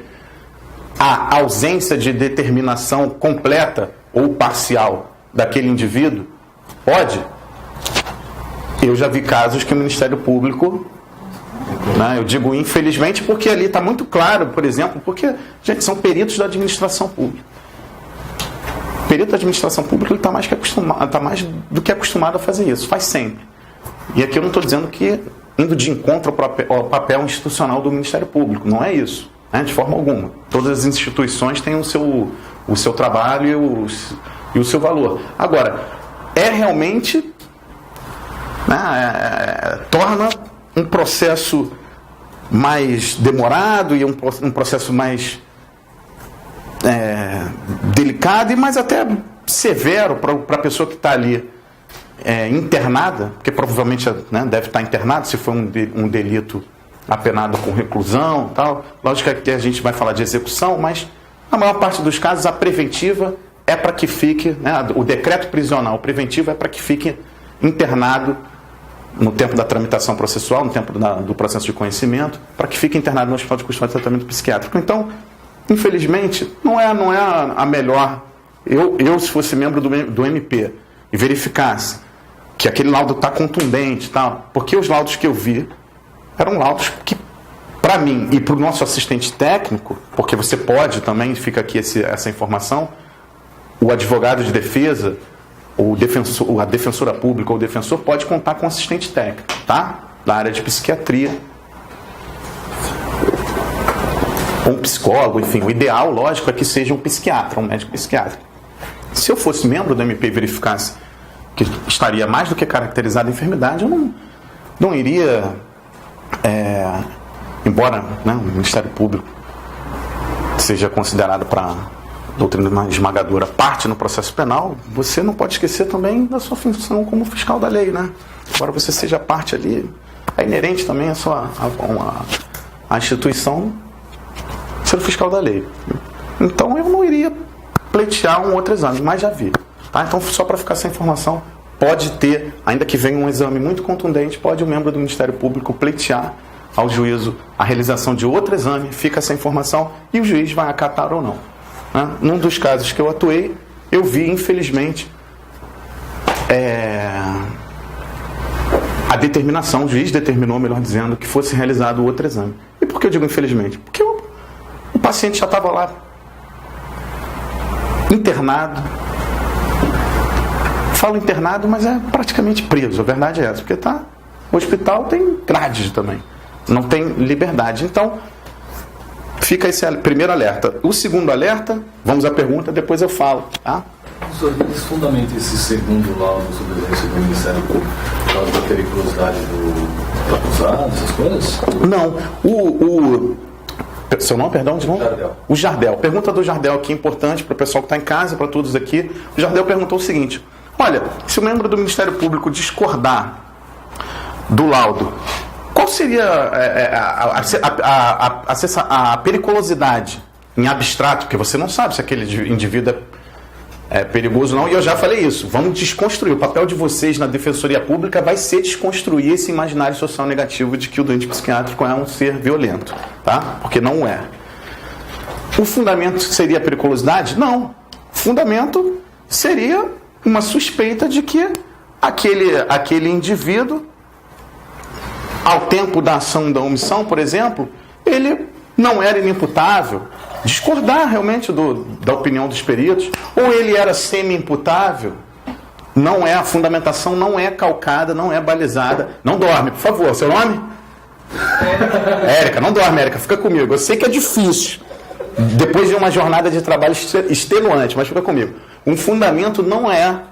A ausência de determinação completa ou parcial daquele indivíduo? Pode? Eu já vi casos que o Ministério Público, né, eu digo infelizmente porque ali está muito claro, por exemplo, porque, gente, são peritos da administração pública. O perito da administração pública está mais do que acostumado a fazer isso, faz sempre. E aqui eu não estou dizendo que indo de encontro ao papel institucional do Ministério Público, não é isso, né, de forma alguma. Todas as instituições têm o seu trabalho e o seu valor. Agora, realmente, né, torna um processo mais demorado e um processo mais delicado e mais até severo para a pessoa que está ali internada, porque provavelmente, né, deve estar internado se for um delito apenado com reclusão e tal. Lógico que a gente vai falar de execução, mas na maior parte dos casos a preventiva é para que fique, né, o decreto prisional preventivo é para que fique internado no tempo da tramitação processual, no tempo do processo de conhecimento, para que fique internado no hospital de custódia e tratamento psiquiátrico. Então, infelizmente, não é a melhor. Eu, se fosse membro do MP e verificasse que aquele laudo está contundente, tal, porque os laudos que eu vi eram laudos que, para mim e para o nosso assistente técnico, porque você pode também, fica aqui essa informação, o advogado de defesa, a defensora pública ou o defensor pode contar com assistente técnico, tá? Da área de psiquiatria. Ou um psicólogo, enfim. O ideal, lógico, é que seja um psiquiatra, um médico psiquiatra. Se eu fosse membro do MP e verificasse que estaria mais do que caracterizada a enfermidade, eu não iria, embora, né, o Ministério Público seja considerado para doutrina esmagadora parte no processo penal, você não pode esquecer também da sua função como fiscal da lei, né? Embora você seja parte ali, é inerente também a instituição ser o fiscal da lei. Então eu não iria pleitear um outro exame, mas já vi. Tá? Então, só para ficar essa informação, pode ter, ainda que venha um exame muito contundente, pode o membro do Ministério Público pleitear ao juízo a realização de outro exame, fica essa informação e o juiz vai acatar ou não. Né? Num dos casos que eu atuei, eu vi, infelizmente, a determinação, o juiz determinou, melhor dizendo, que fosse realizado outro exame. E por que eu digo infelizmente? Porque o paciente já estava lá internado. Falo internado, mas é praticamente preso, a verdade é essa, porque o hospital tem grades também, não tem liberdade. Então, fica esse primeiro alerta. O segundo alerta, vamos à pergunta, depois eu falo, tá? Professor, eles fundamentam esse segundo laudo sobre o do Ministério Público, por causa da periculosidade do acusado, essas coisas? Não, seu nome, perdão, de novo? Jardel. O Jardel. Pergunta do Jardel aqui, importante para o pessoal que está em casa, para todos aqui. O Jardel perguntou o seguinte: olha, se o membro do Ministério Público discordar do laudo, qual seria a periculosidade em abstrato? Porque você não sabe se aquele indivíduo é perigoso ou não, e eu já falei isso. Vamos desconstruir. O papel de vocês na Defensoria Pública vai ser desconstruir esse imaginário social negativo de que o doente psiquiátrico é um ser violento, tá? Porque não é. O fundamento seria a periculosidade? Não. O fundamento seria uma suspeita de que aquele indivíduo, ao tempo da ação da omissão, por exemplo, ele não era inimputável. Discordar realmente da opinião dos peritos, ou ele era semi-imputável, não é, a fundamentação não é calcada, não é balizada. Não dorme, por favor, seu nome? Érica, não dorme, Érica, fica comigo. Eu sei que é difícil, depois de uma jornada de trabalho extenuante, mas fica comigo. Um fundamento não é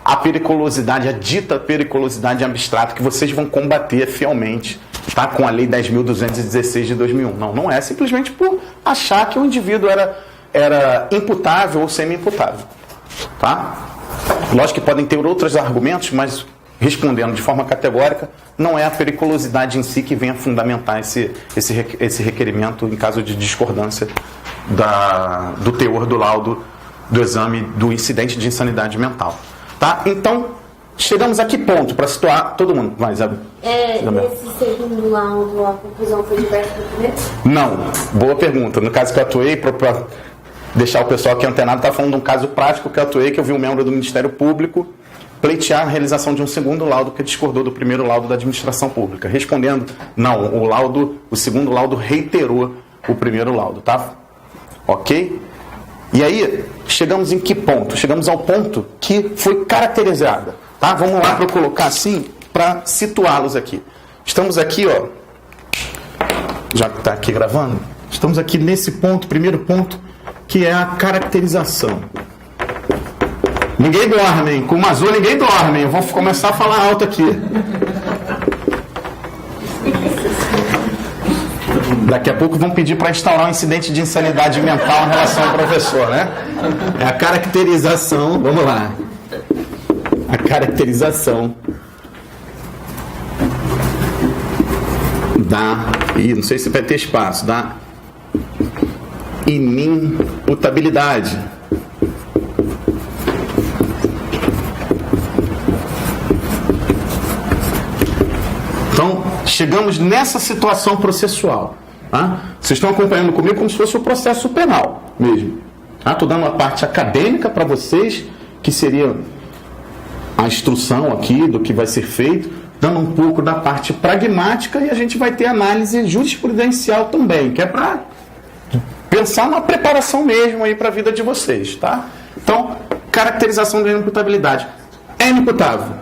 a periculosidade, a dita periculosidade abstrata que vocês vão combater fielmente, tá? Com a Lei 10.216 de 2001. Não é simplesmente por achar que o indivíduo era imputável ou semi-imputável. Tá? Lógico que podem ter outros argumentos, mas respondendo de forma categórica, não é a periculosidade em si que venha fundamentar esse requerimento em caso de discordância do teor do laudo do exame do incidente de insanidade mental. Tá? Então, chegamos a que ponto para situar todo mundo? Vai, Isabel. Nesse segundo laudo, a conclusão foi diversa do primeiro? Não. Boa pergunta. No caso que eu atuei, para deixar o pessoal aqui antenado, está falando de um caso prático que eu atuei, que eu vi um membro do Ministério Público pleitear a realização de um segundo laudo que discordou do primeiro laudo da administração pública. Respondendo, não, o segundo laudo reiterou o primeiro laudo, tá? Ok? E aí, chegamos em que ponto? Chegamos ao ponto que foi caracterizada. Tá? Vamos lá para eu colocar assim, para situá-los aqui. Estamos aqui, ó, já que está aqui gravando, estamos aqui nesse ponto, primeiro ponto, que é a caracterização. Ninguém dorme, hein? Com o Mazô ninguém dorme, hein? Eu vou começar a falar alto aqui. Daqui a pouco vão pedir para instaurar um incidente de insanidade mental em relação ao professor, né? É a caracterização, vamos lá. A caracterização da E não sei se vai ter espaço, da inimputabilidade. Então, chegamos nessa situação processual. Tá? Vocês estão acompanhando comigo como se fosse o processo penal mesmo. Estou dando a parte acadêmica para vocês, que seria a instrução aqui do que vai ser feito, dando um pouco da parte pragmática, e a gente vai ter análise jurisprudencial também, que é para pensar na preparação mesmo aí para a vida de vocês. Tá? Então, caracterização da inimputabilidade. É inimputável.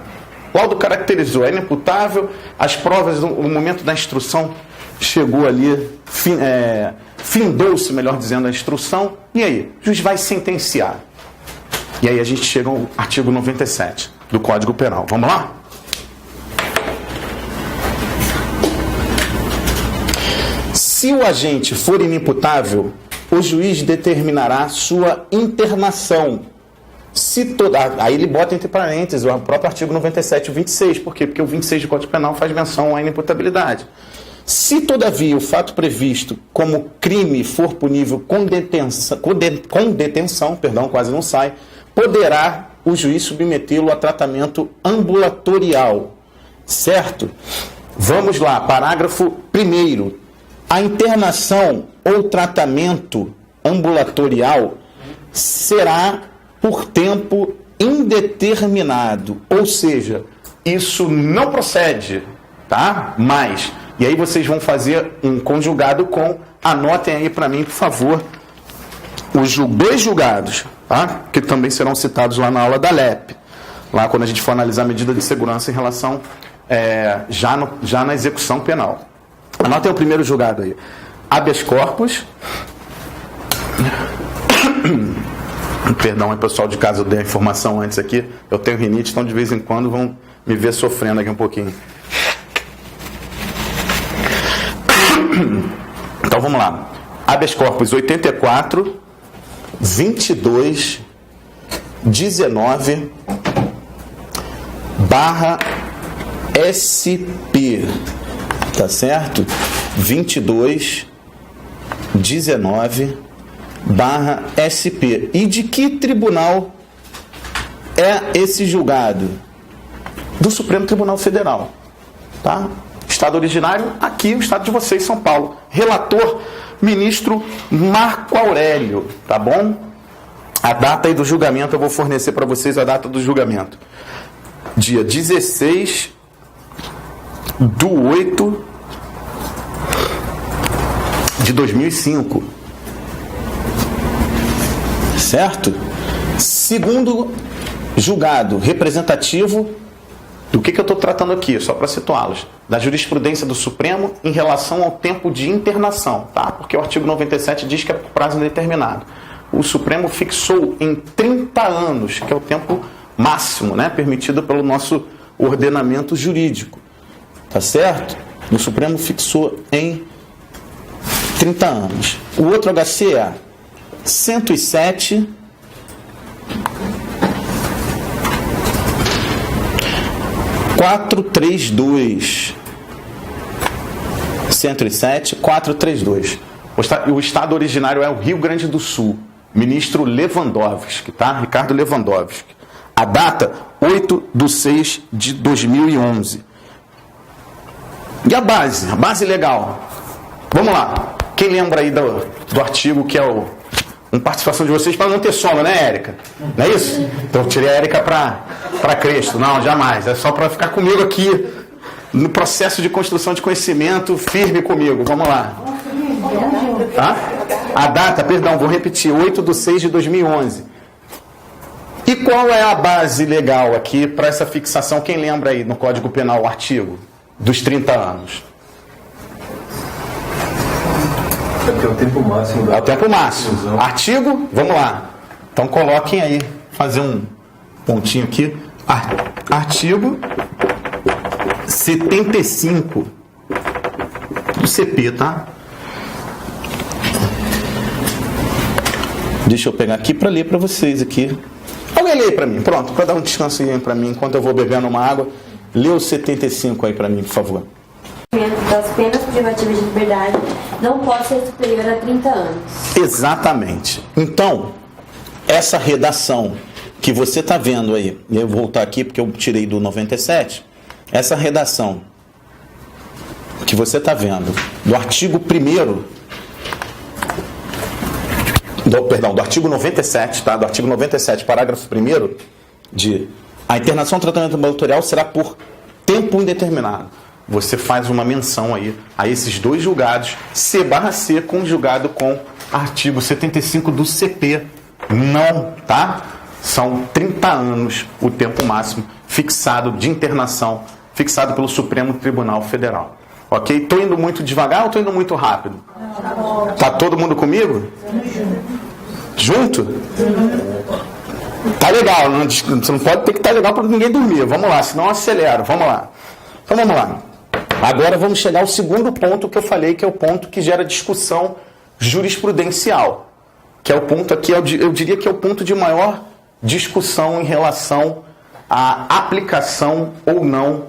O laudo caracterizou, é inimputável, as provas, o momento da instrução chegou ali, findou-se, melhor dizendo, a instrução, e aí? O juiz vai sentenciar. E aí a gente chega ao artigo 97 do Código Penal. Vamos lá? Se o agente for inimputável, o juiz determinará sua internação. Aí ele bota entre parênteses o próprio artigo 97 e o 26. Por quê? Porque o 26 do Código Penal faz menção à inimputabilidade. Se, todavia, o fato previsto como crime for punível com detenção, quase não sai, poderá o juiz submetê-lo a tratamento ambulatorial. Certo? Vamos lá, parágrafo 1º. A internação ou tratamento ambulatorial será por tempo indeterminado, ou seja, isso não procede, tá? Mas, e aí vocês vão fazer um conjugado com, anotem aí para mim, por favor, os dois julgados, tá? Que também serão citados lá na aula da LEP, lá quando a gente for analisar a medida de segurança em relação, já na execução penal. Anotem o primeiro julgado aí. Habeas corpus. Perdão aí, pessoal de casa, eu dei a informação antes aqui. Eu tenho rinite, então de vez em quando vão me ver sofrendo aqui um pouquinho. Então vamos lá. Habeas corpus 84, 22, 19, /SP. Tá certo? 22, 19, /SP. E de que tribunal é esse julgado? Do Supremo Tribunal Federal. Tá? Estado originário, aqui o estado de vocês, São Paulo. Relator, ministro Marco Aurélio. Tá bom? A data aí do julgamento, eu vou fornecer para vocês a data do julgamento. Dia 16 de 8 de 2005. Certo? Segundo julgado representativo, do que eu estou tratando aqui, só para situá-los, da jurisprudência do Supremo em relação ao tempo de internação, tá? Porque o artigo 97 diz que é por prazo indeterminado. O Supremo fixou em 30 anos, que é o tempo máximo, né, permitido pelo nosso ordenamento jurídico. Tá certo? O Supremo fixou em 30 anos. O outro HC é 107 432. 107 432. O estado originário é o Rio Grande do Sul. Ministro Lewandowski, tá? Ricardo Lewandowski. A data, 8/6 de 2011. E a base legal. Vamos lá. Quem lembra aí do artigo que é uma participação de vocês para não ter sono, né, Érica? Não é isso? Então eu tirei a Érica para Cristo. Não, jamais. É só para ficar comigo aqui no processo de construção de conhecimento, firme comigo. Vamos lá. Tá? A data, perdão, vou repetir, 8/6 de 2011. E qual é a base legal aqui para essa fixação? Quem lembra aí no Código Penal o artigo dos 30 anos? É o tempo máximo. É o tempo máximo. Artigo, vamos lá. Então coloquem aí, fazer um pontinho aqui. Artigo 75 do CP, tá? Deixa eu pegar aqui para ler para vocês aqui. Alguém lê para mim, pronto, para dar um descanso aí para mim enquanto eu vou bebendo uma água. Lê o 75 aí para mim, por favor. das penas privativas de liberdade não pode ser superior a 30 anos. Exatamente. Então, essa redação que você está vendo aí, e eu vou voltar aqui porque eu tirei do 97, essa redação que você está vendo do artigo 1º, do artigo 97, tá? Do artigo 97, parágrafo 1º, de a internação ou tratamento ambulatorial será por tempo indeterminado. Você faz uma menção aí a esses dois julgados, C/C conjugado com artigo 75 do CP. Não, tá? São 30 anos o tempo máximo fixado de internação, fixado pelo Supremo Tribunal Federal. Ok? Estou indo muito devagar ou estou indo muito rápido? Tá todo mundo comigo? Junto? Tá legal, não, você não pode ter que estar legal para ninguém dormir. Vamos lá, senão eu acelero. Vamos lá. Então vamos lá. Agora vamos chegar ao segundo ponto que eu falei, que é o ponto que gera discussão jurisprudencial. Que é o ponto aqui, eu diria que é o ponto de maior discussão em relação à aplicação ou não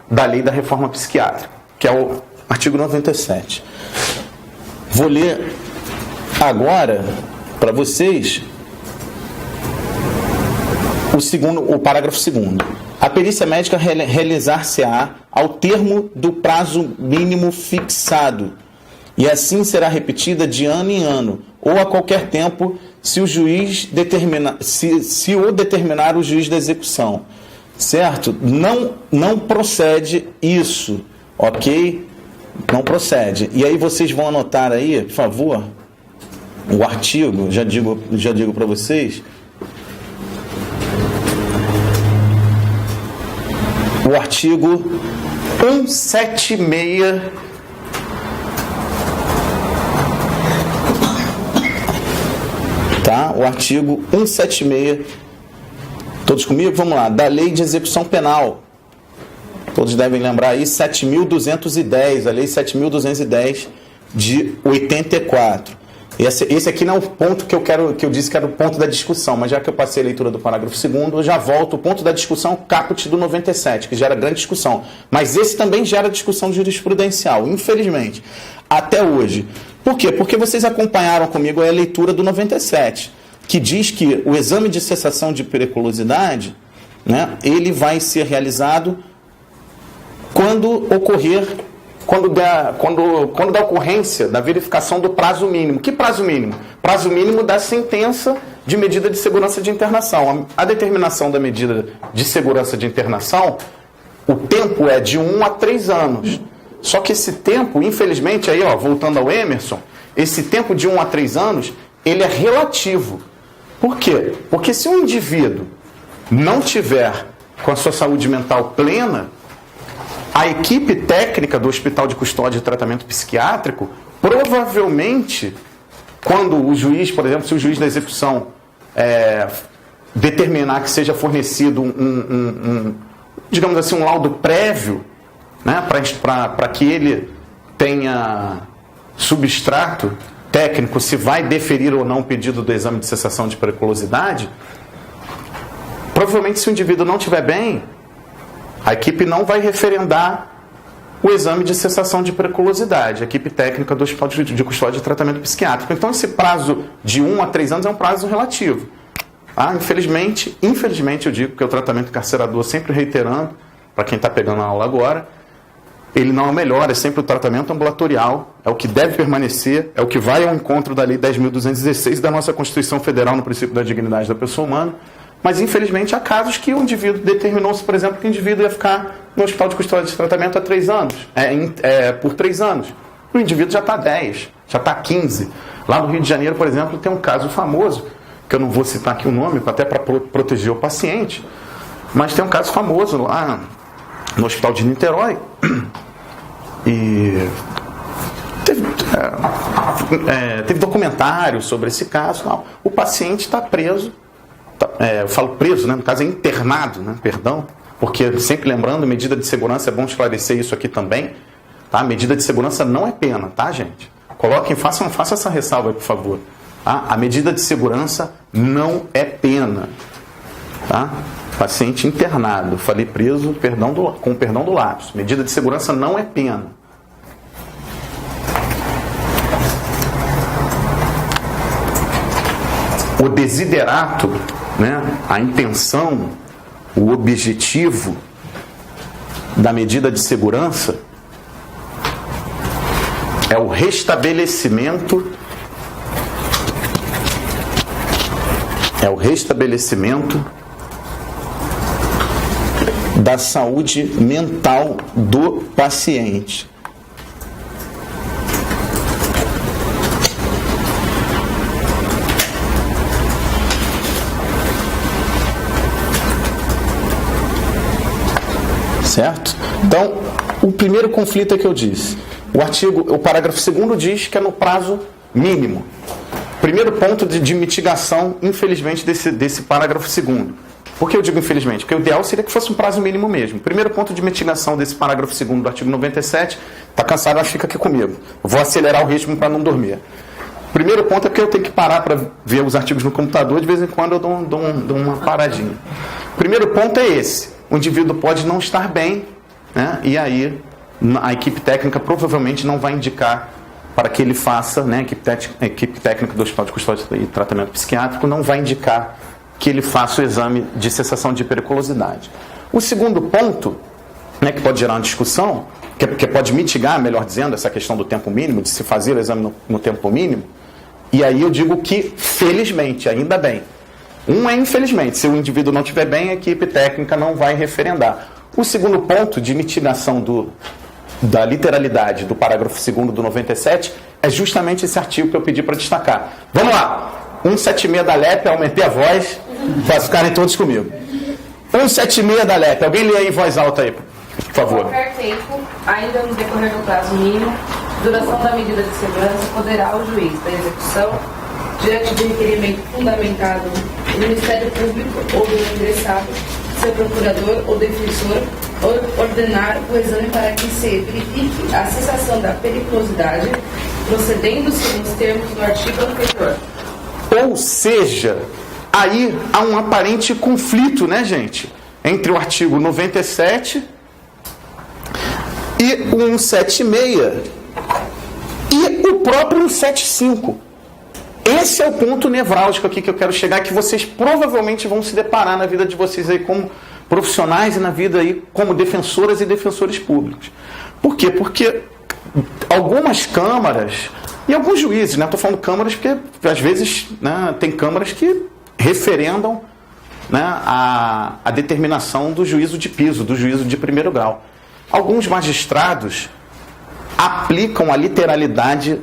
da lei da reforma psiquiátrica, que é o artigo 97. Vou ler agora para vocês o parágrafo 2º. A perícia médica realizar-se-á ao termo do prazo mínimo fixado, e assim será repetida de ano em ano, ou a qualquer tempo, se o juiz determinar, se o determinar o juiz da execução. Certo? Não procede isso, ok? Não procede. E aí vocês vão anotar aí, por favor, o artigo, já digo para vocês. O artigo 176 tá? O artigo 176, todos comigo? Vamos lá, da Lei de Execução Penal. Todos devem lembrar aí, 7.210, a Lei 7.210 de 84. Esse aqui não é o ponto que eu disse que era o ponto da discussão, mas já que eu passei a leitura do parágrafo 2º, eu já volto. O ponto da discussão, caput do 97, que gera grande discussão. Mas esse também gera discussão jurisprudencial, infelizmente, até hoje. Por quê? Porque vocês acompanharam comigo a leitura do 97, que diz que o exame de cessação de periculosidade, né, ele vai ser realizado quando da ocorrência da verificação do prazo mínimo. Que prazo mínimo? Prazo mínimo da sentença de medida de segurança de internação. A determinação da medida de segurança de internação, o tempo é de 1 a 3 anos. Só que esse tempo, infelizmente, aí, ó, voltando ao Emerson, esse tempo de 1 a 3 anos, ele é relativo. Por quê? Porque se um indivíduo não tiver com a sua saúde mental plena, a equipe técnica do Hospital de Custódia e Tratamento Psiquiátrico, provavelmente, quando o juiz, por exemplo, se o juiz da execução determinar que seja fornecido digamos assim, um laudo prévio, né, para que ele tenha substrato técnico, se vai deferir ou não o pedido do exame de cessação de periculosidade, provavelmente se o indivíduo não estiver bem, a equipe não vai referendar o exame de cessação de periculosidade, a equipe técnica do Hospital de Custódia e Tratamento Psiquiátrico. Então, esse prazo de 1 a 3 anos é um prazo relativo. Infelizmente eu digo que o tratamento carcerador, sempre reiterando, para quem está pegando a aula agora, ele não é o melhor, é sempre o tratamento ambulatorial, é o que deve permanecer, é o que vai ao encontro da Lei 10.216 da nossa Constituição Federal no princípio da dignidade da pessoa humana. Mas, infelizmente, há casos que o indivíduo determinou-se, por exemplo, que o indivíduo ia ficar no Hospital de Custódia de Tratamento há 3 anos, por 3 anos. O indivíduo já está 10, já está 15. Lá no Rio de Janeiro, por exemplo, tem um caso famoso, que eu não vou citar aqui o nome, até para proteger o paciente, mas tem um caso famoso lá no Hospital de Niterói. E teve documentário sobre esse caso. Não. O paciente está preso. Eu falo preso, né? No caso é internado, né? Perdão, porque sempre lembrando, medida de segurança, é bom esclarecer isso aqui também, tá? Medida de segurança não é pena, tá, gente? Façam essa ressalva aí, por favor. Tá? A medida de segurança não é pena, tá? Paciente internado, falei preso, com perdão do lápis. Medida de segurança não é pena, desiderato, né, a intenção, o objetivo da medida de segurança é o restabelecimento da saúde mental do paciente. Certo? Então, o primeiro conflito é que eu disse. O parágrafo 2º diz que é no prazo mínimo. Primeiro ponto de mitigação, infelizmente, desse parágrafo 2º. Por que eu digo infelizmente? Porque o ideal seria que fosse um prazo mínimo mesmo. Primeiro ponto de mitigação desse parágrafo 2º do artigo 97, está cansado, mas fica aqui comigo. Eu vou acelerar o ritmo para não dormir. Primeiro ponto é porque eu tenho que parar para ver os artigos no computador, de vez em quando eu dou uma paradinha. Primeiro ponto é esse. O indivíduo pode não estar bem, né? E aí a equipe técnica provavelmente não vai indicar para que ele faça, né? A equipe técnica do Hospital de Custódia e Tratamento Psiquiátrico não vai indicar que ele faça o exame de cessação de periculosidade. O segundo ponto, né, que pode gerar uma discussão, que pode mitigar, melhor dizendo, essa questão do tempo mínimo, de se fazer o exame no tempo mínimo, e aí eu digo que, felizmente, ainda bem, é infelizmente, se o indivíduo não estiver bem, a equipe técnica não vai referendar. O segundo ponto de mitigação da literalidade do parágrafo 2º do 97 é justamente esse artigo que eu pedi para destacar. Vamos lá! 176 da LEP, aumentei a voz, para ficarem todos comigo. 176 da LEP, alguém lê aí em voz alta aí, por favor. Qualquer tempo, ainda no decorrer do prazo mínimo, duração da medida de segurança, poderá o juiz da execução, diante de requerimento fundamentado do Ministério Público ou do ingressado, seu procurador ou defensor, ordenar o exame para que se verifique a cessação da periculosidade, procedendo-se nos termos do artigo anterior. Ou seja, aí há um aparente conflito, né, gente? Entre o artigo 97 e o 176 e o próprio 175. Esse é o ponto nevrálgico aqui que eu quero chegar, que vocês provavelmente vão se deparar na vida de vocês aí como profissionais e na vida aí como defensoras e defensores públicos. Por quê? Porque algumas câmaras e alguns juízes, né? Estou falando câmaras porque às vezes, né, tem câmaras que referendam, né, a determinação do juízo de piso, do juízo de primeiro grau. Alguns magistrados aplicam a literalidade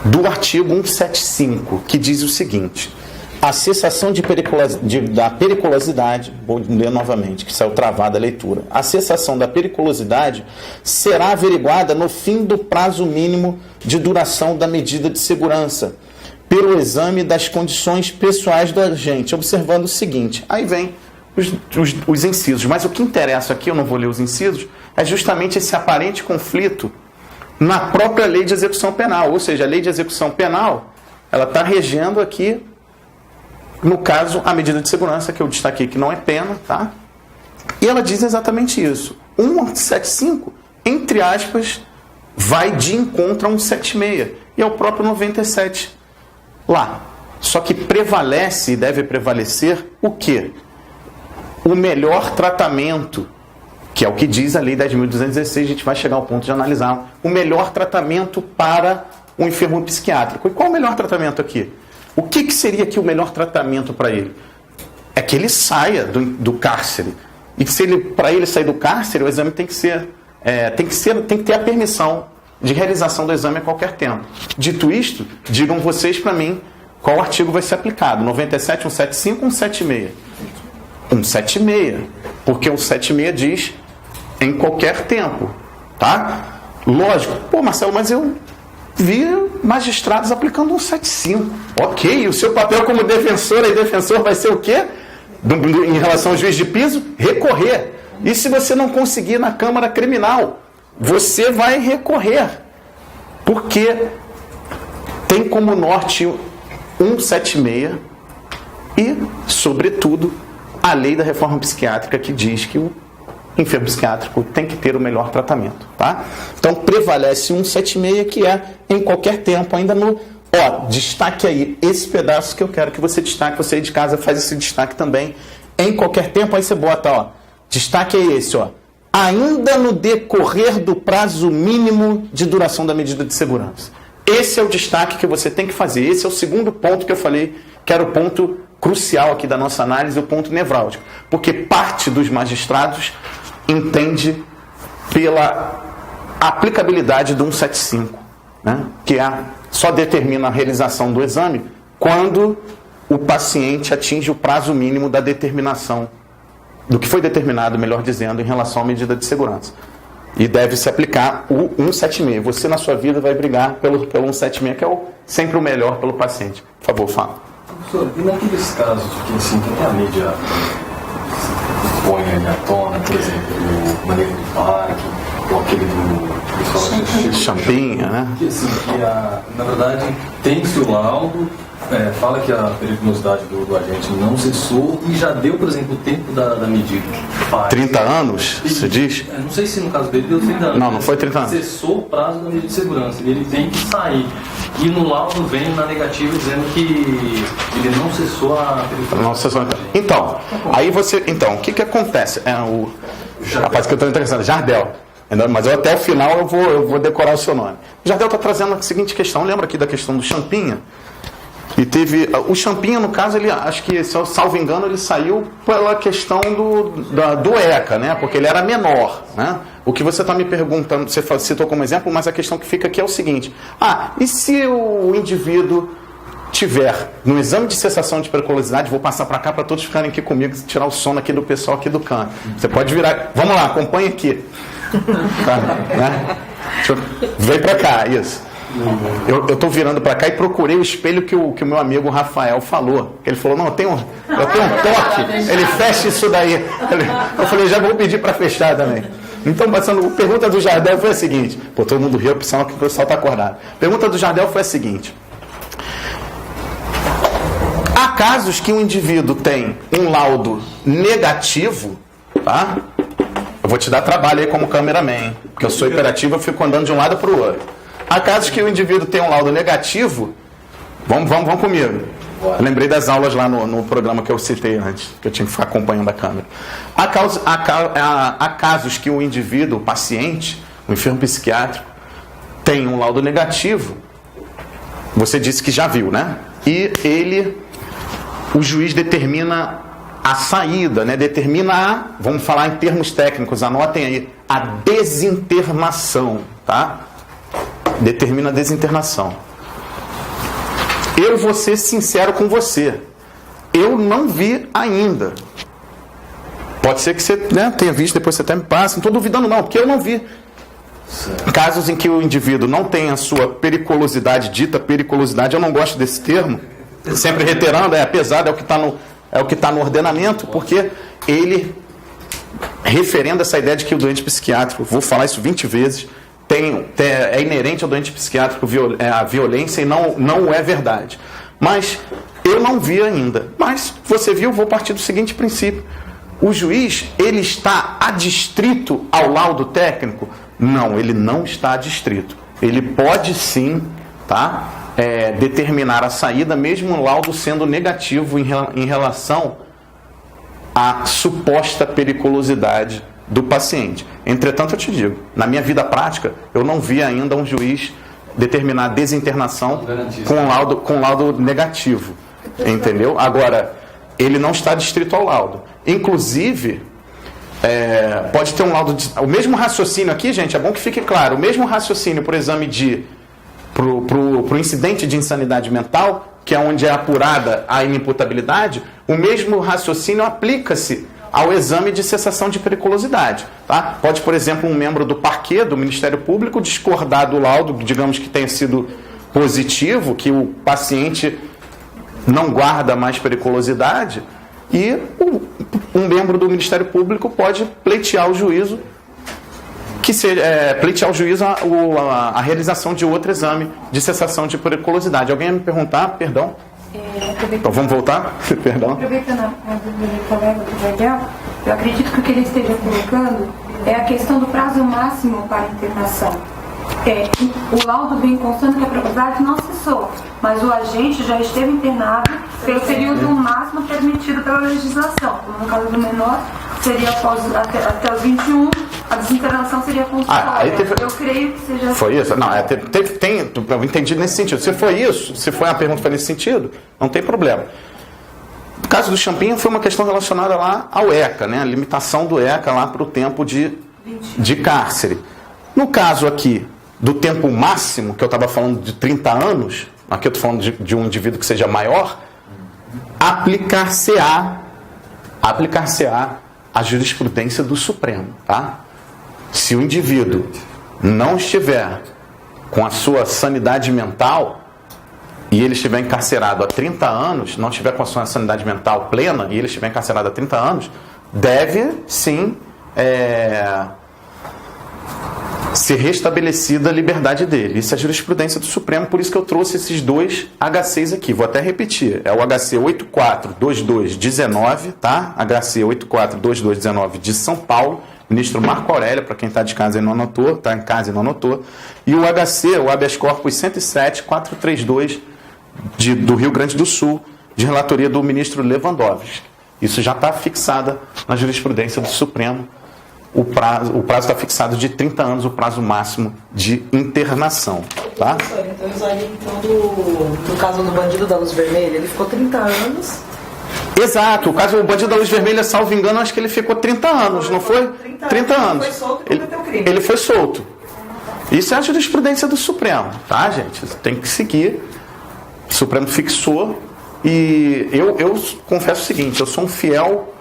do artigo 175, que diz o seguinte: a cessação da periculosidade, vou ler novamente, que saiu travada a leitura, a cessação da periculosidade será averiguada no fim do prazo mínimo de duração da medida de segurança, pelo exame das condições pessoais do agente, observando o seguinte. Aí vem os incisos, mas o que interessa aqui, eu não vou ler os incisos, é justamente esse aparente conflito na própria lei de execução penal, ou seja, a lei de execução penal, ela está regendo aqui, no caso, a medida de segurança, que eu destaquei que não é pena, tá? E ela diz exatamente isso. 175, entre aspas, vai de encontro a 176, e é o próprio 97 lá. Só que prevalece e deve prevalecer o quê? O melhor tratamento, que é o que diz a Lei 10.216, a gente vai chegar ao ponto de analisar o melhor tratamento para o enfermo psiquiátrico. E qual é o melhor tratamento aqui? O que seria aqui o melhor tratamento para ele? É que ele saia do cárcere. E para ele sair do cárcere, o exame tem que ter a permissão de realização do exame a qualquer tempo. Dito isto, digam vocês para mim qual artigo vai ser aplicado: 97, 175 ou 176? 176, porque o 176 diz em qualquer tempo, tá? Lógico. Pô, Marcelo, mas eu vi magistrados aplicando 175. Ok, o seu papel como defensora e defensor vai ser o quê? Em relação ao juiz de piso? Recorrer. E se você não conseguir na Câmara Criminal, você vai recorrer. Porque tem como norte 176 e, sobretudo, a lei da reforma psiquiátrica, que diz que o enfermo psiquiátrico tem que ter o melhor tratamento, tá? Então prevalece 176, que é em qualquer tempo, ainda no Ó, destaque aí esse pedaço que eu quero que você destaque. Você aí de casa faz esse destaque também. Em qualquer tempo, aí você bota, ó. Destaque é esse, ó. Ainda no decorrer do prazo mínimo de duração da medida de segurança. Esse é o destaque que você tem que fazer. Esse é o segundo ponto que eu falei, que era o ponto crucial aqui da nossa análise, o ponto nevrálgico. Porque parte dos magistrados entende pela aplicabilidade do 175, né? Que só determina a realização do exame quando o paciente atinge o prazo mínimo da determinação, do que foi determinado, melhor dizendo, em relação à medida de segurança. E deve se aplicar o 176. Você, na sua vida, vai brigar pelo 176, que é sempre o melhor pelo paciente. Por favor, fala. Professor, e naqueles casos que assim, que a mídia põe à tona, por exemplo, o manejo do parque, ou aquele do Champinha, né? Que assim, na verdade, tem-se o laudo, fala que a periculosidade do agente não cessou e já deu, por exemplo, o tempo da medida. 30 anos, você diz? Não sei se no caso dele deu 30 anos. Não foi 30 anos. Cessou o prazo da medida de segurança. Ele tem que sair. E no laudo vem na negativa dizendo que ele não cessou a periculosidade. Então, aí você. Então, o que acontece? Rapaz, que eu estou interessado, Jardel. Mas até o final eu vou decorar o seu nome. O Jardel está trazendo a seguinte questão. Lembra aqui da questão do Champinha? E teve. O Champinha, no caso, ele acho que, salvo engano, ele saiu pela questão do ECA, né? Porque ele era menor, né? O que você está me perguntando, você citou como exemplo, mas a questão que fica aqui é o seguinte: e se o indivíduo tiver no exame de cessação de periculosidade, vou passar para cá para todos ficarem aqui comigo, tirar o sono aqui do pessoal aqui do canto. Você pode virar. Vamos lá, acompanha aqui. Tá, né? Vem para cá, isso. Eu estou virando para cá e procurei o espelho que o meu amigo Rafael falou. Ele falou, não, eu tenho um toque, ele fecha isso daí. Eu falei, já vou pedir para fechar também. Então, passando, a pergunta do Jardel foi a seguinte. Pô, todo mundo riu, porque o pessoal está acordado. A pergunta do Jardel foi a seguinte. Há casos que um indivíduo tem um laudo negativo, tá? Eu vou te dar trabalho aí como cameraman, porque eu sou hiperativo, eu fico andando de um lado para o outro. Há casos que o indivíduo tem um laudo negativo. Vamos comigo. Eu lembrei das aulas lá no programa que eu citei antes, que eu tinha que ficar acompanhando a câmera. Há casos que o indivíduo, o paciente, o enfermo psiquiátrico, tem um laudo negativo. Você disse que já viu, né? E o juiz determina a saída, né? Determina vamos falar em termos técnicos, anotem aí, a desinternação, tá? Determina a desinternação. Eu vou ser sincero com você. Eu não vi ainda. Pode ser que você tenha visto, depois você até me passa. Não estou duvidando não, porque eu não vi. Certo. Casos em que o indivíduo não tem a sua periculosidade, dita periculosidade, eu não gosto desse termo, sempre reiterando, pesado, é o que está no ordenamento, porque ele referenda essa ideia de que o doente psiquiátrico, vou falar isso 20 vezes, é inerente ao doente psiquiátrico a violência e não é verdade. Mas eu não vi ainda. Mas você viu, vou partir do seguinte princípio. O juiz, ele está adstrito ao laudo técnico? Não, ele não está adstrito. Ele pode sim, tá, determinar a saída, mesmo o laudo sendo negativo em relação à suposta periculosidade do paciente. Entretanto, eu te digo, na minha vida prática, eu não vi ainda um juiz determinar a desinternação com laudo negativo. Entendeu? Agora, ele não está adstrito ao laudo. Inclusive, pode ter um laudo... O mesmo raciocínio aqui, gente, é bom que fique claro, o mesmo raciocínio para o exame pro incidente de insanidade mental, que é onde é apurada a inimputabilidade, o mesmo raciocínio aplica-se ao exame de cessação de periculosidade. Tá? Pode, por exemplo, um membro do parquê, do Ministério Público, discordar do laudo, digamos que tenha sido positivo, que o paciente não guarda mais periculosidade, e um membro do Ministério Público pode pleitear ao juízo a realização de outro exame de cessação de periculosidade. Alguém ia me perguntar? Perdão? Então vamos voltar? Perdão. Aproveitando a dúvida do colega do Jardel, eu acredito que o que ele esteja colocando é a questão do prazo máximo para internação. o laudo vem constando que a propriedade não cessou, mas o agente já esteve internado pelo período máximo permitido pela legislação. No caso do menor, seria até os 21, a desinternação seria compulsória. Eu creio que seja... Foi isso? Não, eu entendi nesse sentido. Se foi isso, se foi a pergunta foi nesse sentido, não tem problema. No caso do Champinha, foi uma questão relacionada lá ao ECA, né? A limitação do ECA lá para o tempo de cárcere. No caso aqui, do tempo máximo, que eu estava falando de 30 anos, aqui eu estou falando de um indivíduo que seja maior, aplicar-se-á a jurisprudência do Supremo, tá? Se o indivíduo não estiver com a sua sanidade mental e ele estiver encarcerado há 30 anos, não estiver com a sua sanidade mental plena e ele estiver encarcerado há 30 anos, deve sim ser restabelecida a liberdade dele. Isso é a jurisprudência do Supremo, por isso que eu trouxe esses dois HCs aqui. Vou até repetir. É o HC 842219, tá? HC 842219 de São Paulo, ministro Marco Aurélio, para quem está de casa e não anotou, está em casa e não anotou. E o HC, o habeas corpus 107432 do Rio Grande do Sul, de relatoria do ministro Lewandowski. Isso já está fixado na jurisprudência do Supremo. O prazo está fixado de 30 anos, o prazo máximo de internação. Tá? Então, eu usaria no caso do bandido da luz vermelha, ele ficou 30 anos. Exato, o caso do bandido da luz vermelha, salvo engano, acho que ele ficou 30 anos, não foi? 30 anos. Ele foi solto e cometeu crime. Ele foi solto. Isso é a jurisprudência do Supremo, tá, gente? Tem que seguir. O Supremo fixou e eu confesso o seguinte, eu sou um fiel...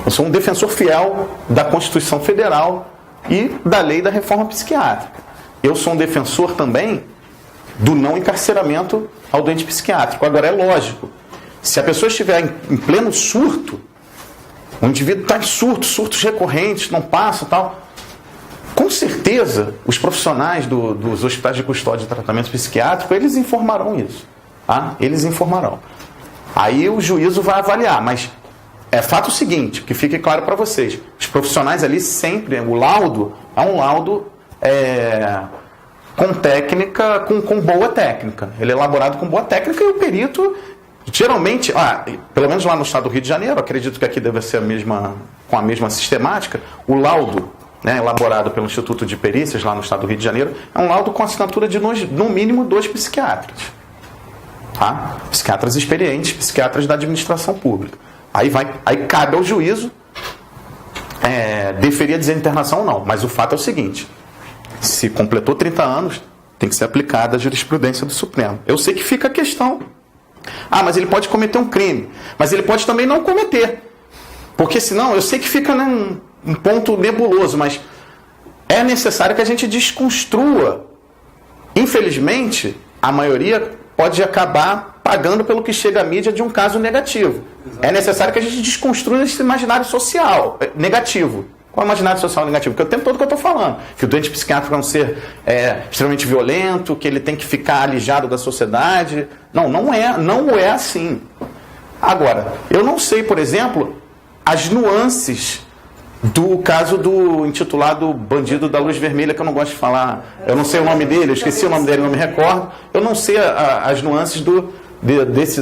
Eu sou um defensor fiel da Constituição Federal e da lei da reforma psiquiátrica. Eu sou um defensor também do não encarceramento ao doente psiquiátrico. Agora, é lógico, se a pessoa estiver em pleno surto, o indivíduo está em surtos recorrentes, não passa e tal, com certeza os profissionais dos hospitais de custódia e tratamento psiquiátrico, eles informarão isso. Tá? Eles informarão. Aí o juízo vai avaliar, mas... É fato o seguinte, que fique claro para vocês, os profissionais ali sempre, o laudo é um laudo com técnica, com boa técnica. Ele é elaborado com boa técnica e o perito, geralmente, pelo menos lá no estado do Rio de Janeiro, acredito que aqui deve ser com a mesma sistemática, o laudo, né, elaborado pelo Instituto de Perícias lá no estado do Rio de Janeiro, é um laudo com assinatura de no mínimo 2 psiquiatras. Tá? Psiquiatras experientes, psiquiatras da administração pública. Aí cabe ao juízo deferir a desinternação ou não. Mas o fato é o seguinte, se completou 30 anos, tem que ser aplicada a jurisprudência do Supremo. Eu sei que fica a questão. Mas ele pode cometer um crime. Mas ele pode também não cometer. Porque senão, eu sei que fica um ponto nebuloso, mas é necessário que a gente desconstrua. Infelizmente, a maioria pode acabar pagando pelo que chega à mídia de um caso negativo. Exato. É necessário que a gente desconstrua esse imaginário social negativo. Qual é o imaginário social negativo? Porque o tempo todo que eu estou falando, que o doente psiquiátrico é um ser extremamente violento, que ele tem que ficar alijado da sociedade. Não é assim. Agora, eu não sei, por exemplo, as nuances do caso do intitulado bandido da luz vermelha, que eu não gosto de falar, eu não sei o nome dele, eu esqueci o nome dele, não me recordo, eu não sei as nuances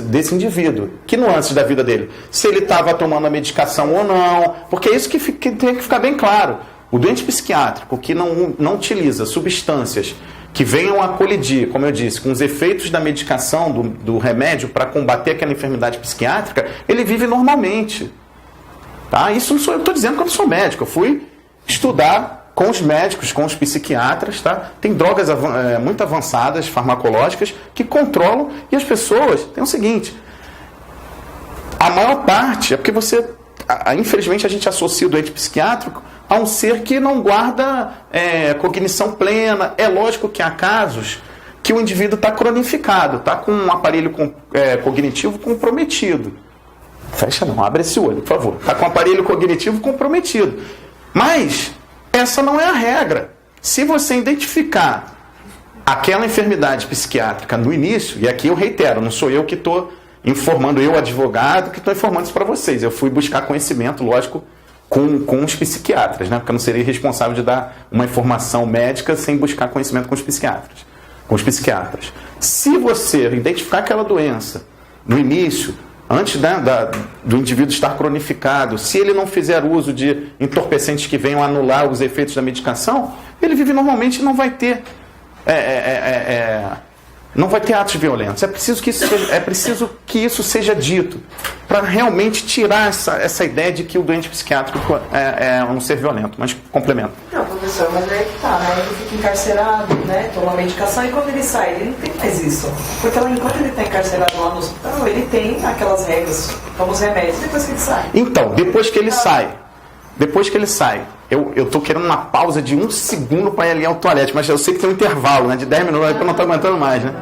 desse indivíduo. Que nuances da vida dele? Se ele estava tomando a medicação ou não, porque é isso que tem que ficar bem claro. O doente psiquiátrico que não utiliza substâncias que venham a colidir, como eu disse, com os efeitos da medicação, do remédio para combater aquela enfermidade psiquiátrica, ele vive normalmente. Tá? Isso não sou eu, estou dizendo que eu não sou médico. Eu fui estudar com os médicos, com os psiquiatras. Tá? Tem drogas muito avançadas, farmacológicas, que controlam. E as pessoas têm o seguinte: a maior parte é porque infelizmente, a gente associa o doente psiquiátrico a um ser que não guarda cognição plena. É lógico que há casos que o indivíduo está cronificado, está com um aparelho cognitivo comprometido. Fecha não, abre esse olho, por favor. Está com o aparelho cognitivo comprometido. Mas essa não é a regra. Se você identificar aquela enfermidade psiquiátrica no início, e aqui eu reitero, não sou eu que estou informando, eu advogado, que estou informando isso para vocês. Eu fui buscar conhecimento, lógico, com os psiquiatras, né? Porque eu não seria responsável de dar uma informação médica sem buscar conhecimento com os psiquiatras. Se você identificar aquela doença no início, antes do indivíduo estar cronificado, se ele não fizer uso de entorpecentes que venham anular os efeitos da medicação, ele vive normalmente e não vai ter atos violentos. É preciso que isso seja dito para realmente tirar essa ideia de que o doente psiquiátrico é um ser violento. Mas complemento. Não, professor, mas aí que tá, né? Ele fica encarcerado, né? Toma medicação e quando ele sai, ele não tem mais isso. Porque enquanto ele está encarcerado lá no hospital, ele tem aquelas regras, toma os remédios depois que ele sai. Então, depois que ele sai, eu estou querendo uma pausa de 1 segundo para ir ali ao toalete, mas eu sei que tem um intervalo, né, de 10 minutos, aí eu não estou aguentando mais, né?